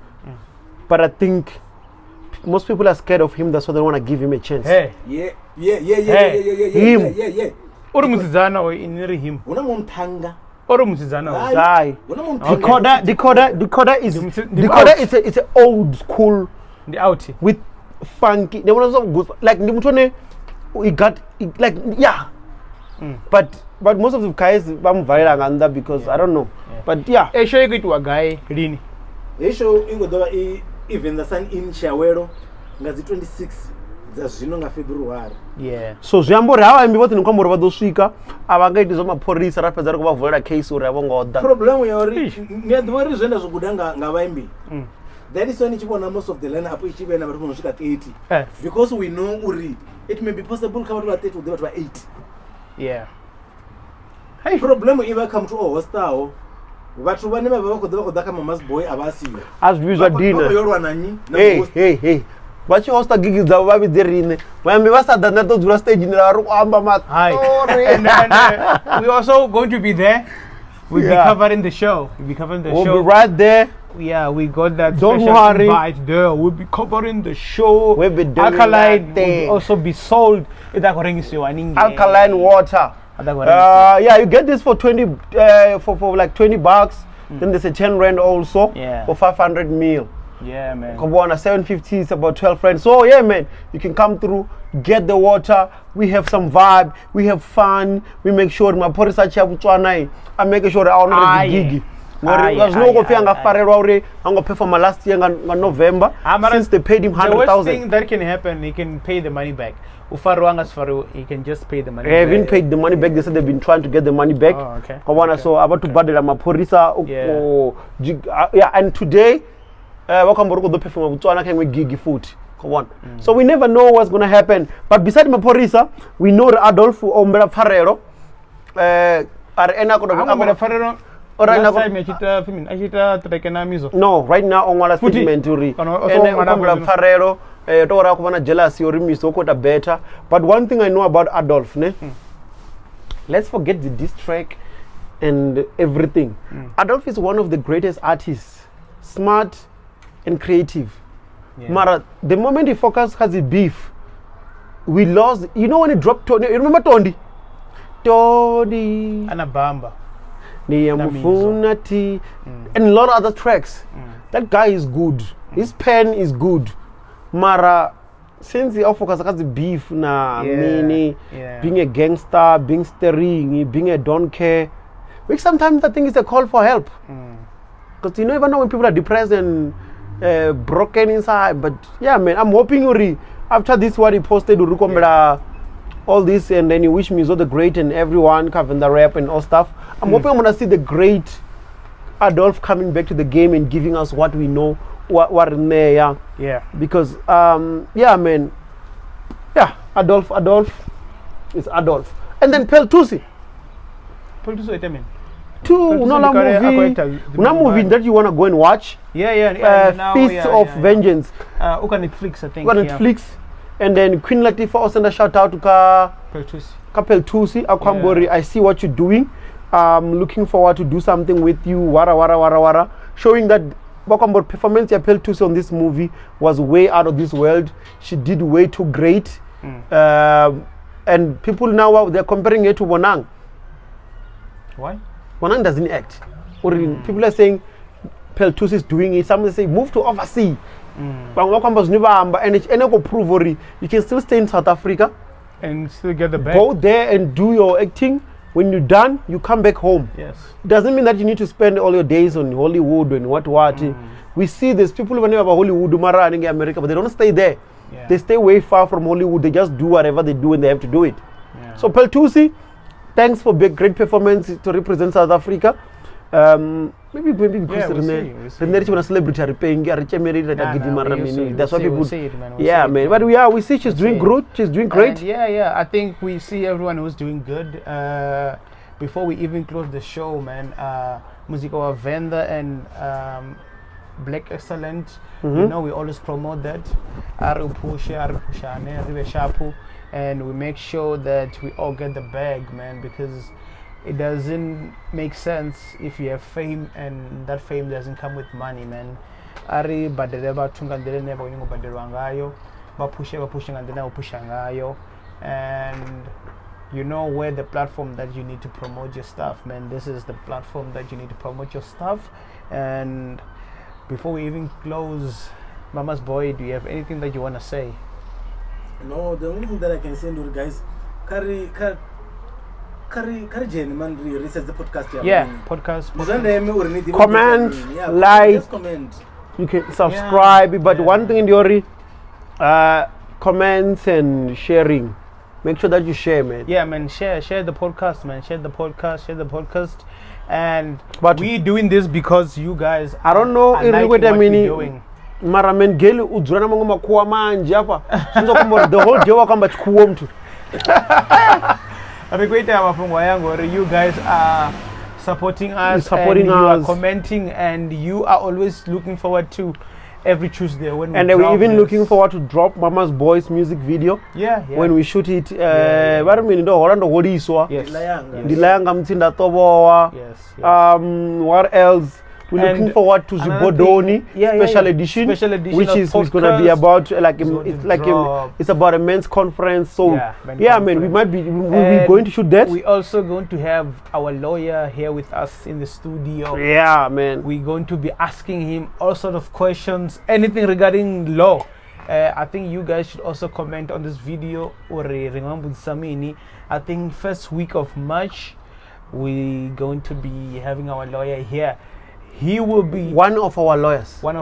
But I think most people are scared of him, that's why they want to give him a chance. Yeah. Him. Uri musidzana or iniri him. Una muntanga. Uri musidzana. Guy. Una muntanga. Decoder is it's an old school. The outie with funky. They want some good like we got like yeah. But most of the guys I'm viral under because I don't know. But yeah. I show you to a guy Rini. I show you even the sun in Shawero ngazi 26 za zvino nga February. Yeah. So zviyambori hawa imbi voti nokwambori vadosvika avangaiti zvamapurisa rapedza ri kuvavhurira case uri avongoda. Problem yauri ndiyadhimari zvenda zvokuda nga vaimbi. That is when ichibona most of the lineup ichibena vari kunosvika 80. Because we know uri it may be possible kama vari 30 ude vari 8. Yeah. Hey, problem iva come to hostile. Vathu vane vava vakodza kama Mamas Boy avasiya. Azvizwa dina. Vayorwa nanyi. Hey. Vachihosta gigi dzavo vavidze rine. Vayambi vasadhana todzura stage ni vari kuamba matori. And we're also going to be there. We'll be covering the show. We'll be right there. Yeah, we got that Don't special worry. invite there. We'll be covering the show. We'll be doing Alkaline will also be sold. Alkaline water. Yeah, you get this for 20 for like $20. Then there's a 10 rand also for 500 ml. Yeah, man. Come on, 750 is about 12 rand. So yeah, man, you can come through, get the water. We have some vibe, we have fun. We make sure my porisa chabuchwana. I make sure I honor the gigi. There's no go fianga farero already. I'm gonna pay for my last year in November. Since they paid him 100,000. The worst thing that can happen, he can pay the money back. He can just pay the money back. They haven't paid the money back. They said they've been trying to get the money back. Oh, okay. So about to badela my porisa. Yeah, and today, welcome to the perform with gigi food. Come on. So we never know what's gonna happen. But beside my porisa, we know Adolfo Ombra Ferrero. No, right now on one statement Ferrero jealousy or Mizo better. But one thing I know about Adolf, let's forget the diss track and everything. Adolf is one of the greatest artists, smart and creative. Mara, the moment he focused has a beef, we lost. You know when he dropped Tony, you remember Tony? Anabamba. And a lot of other tracks. That guy is good. His pen is good. Mara, since he focus has the beef being a gangster, being steering, being a don't care, which sometimes I think is a call for help. Because you never know when people are depressed and broken inside. But yeah, man, I'm hoping Uri after this what he posted all this, and then you wish Mizo the great and everyone covering the rap and all stuff. I'm hoping I'm gonna see the great Adolf coming back to the game and giving us what we know, what in there. Yeah. Because yeah, man. Yeah, Adolf is Adolf. And then Peltusi. Peltusi, I mean. Una movie that you wanna go and watch. Feast of Vengeance. Netflix, I think. Netflix. And then Queen Latifah also send a shout out to Peltusi. Akwambori, I see what you're doing. Looking forward to do something with you. Wara. Showing that Akwambori performance Peltusi on this movie was way out of this world. She did way too great. And people now they're comparing it to Bonang. Why? Bonang doesn't act. Or people are saying Peltusi is doing it. Some say move to overseas. And prove you can still stay in South Africa and still get the bag. Go there and do your acting. When you're done, you come back home. Yes. Doesn't mean that you need to spend all your days on Hollywood and what. We see there's people who never Hollywood, America, but they don't stay there. They stay way far from Hollywood. They just do whatever they do and they have to do it. So Peltusi, thanks for big great performance to represent South Africa. Maybe because a celebrity are paying that's why people man. But we see she's doing good, she's doing great. And I think we see everyone who's doing good. Before we even close the show, man, Musico Venda and Black Excellent, you know, we always promote that. And we make sure that we all get the bag, man, because it doesn't make sense if you have fame and that fame doesn't come with money, man. Ari badereba tungandele never when you baderwa ngayo, bapushe ngandele upusha ngayo, and you know where the platform that you need to promote your stuff, man. This is the platform that you need to promote your stuff. And before we even close, Mama's boy, do you have anything that you want to say? No, the only thing that I can say to you guys, carry man, research the podcast. Yeah, podcast. Comment, like, comment. You can subscribe, but one thing in Diori, comments and sharing. Make sure that you share, man. Yeah, man, share the podcast, man. Share the podcast. And we doing this because you guys. I don't know if what we're doing. Mara men geli udzurana mango makuwa manje apa. Sinzo kumbo the whole day wakamba chikuwa mtu. You guys are supporting us, you are commenting, and you are always looking forward to every Tuesday when we and we're even looking forward to drop Mama's Boy's music video. Yeah. When we shoot it, Yes. What else? We're looking forward to Zibodoni special edition, which is going to be about it's about a men's conference. So man, we'll be going to shoot that. We're also going to have our lawyer here with us in the studio. Yeah, man. We're going to be asking him all sorts of questions, anything regarding law. I think you guys should also comment on this video. I think first week of March, we're going to be having our lawyer here. He will be one of our lawyers. You can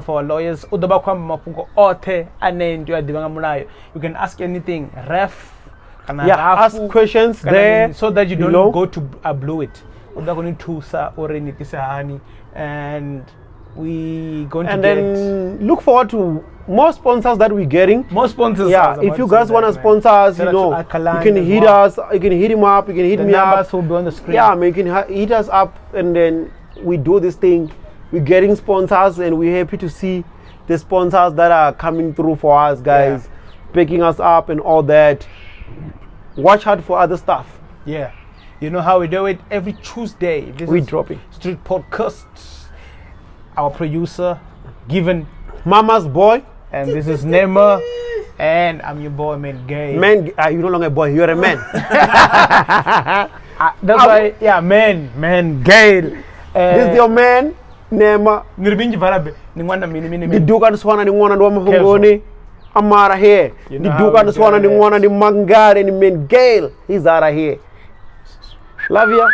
ask anything. Ask questions there so that you don't go to blow it. And we going to then look forward to more sponsors that we're getting. More sponsors. Yeah, if you guys want to sponsor us, you can hit us. You can hit him up. You can hit me up. The numbers will be on the screen. Yeah, man, you can hit us up, and then we do this thing. We're getting sponsors, and we're happy to see the sponsors that are coming through for us, guys, picking us up and all that. Watch out for other stuff. Yeah, you know how we do it every Tuesday. We're dropping Street Podcasts. Our producer, Given Mama's Boy, and this is Nema, and I'm your boy, man. Gay. Man, you're no longer a boy. You're a man. That's why, man, gay. This is your man. Nema Diduka Swana ni mwana ndo mahongoni Amara here Diduka Swana ni mwana ni Mangare ni men Gale. He's out of here. Love ya.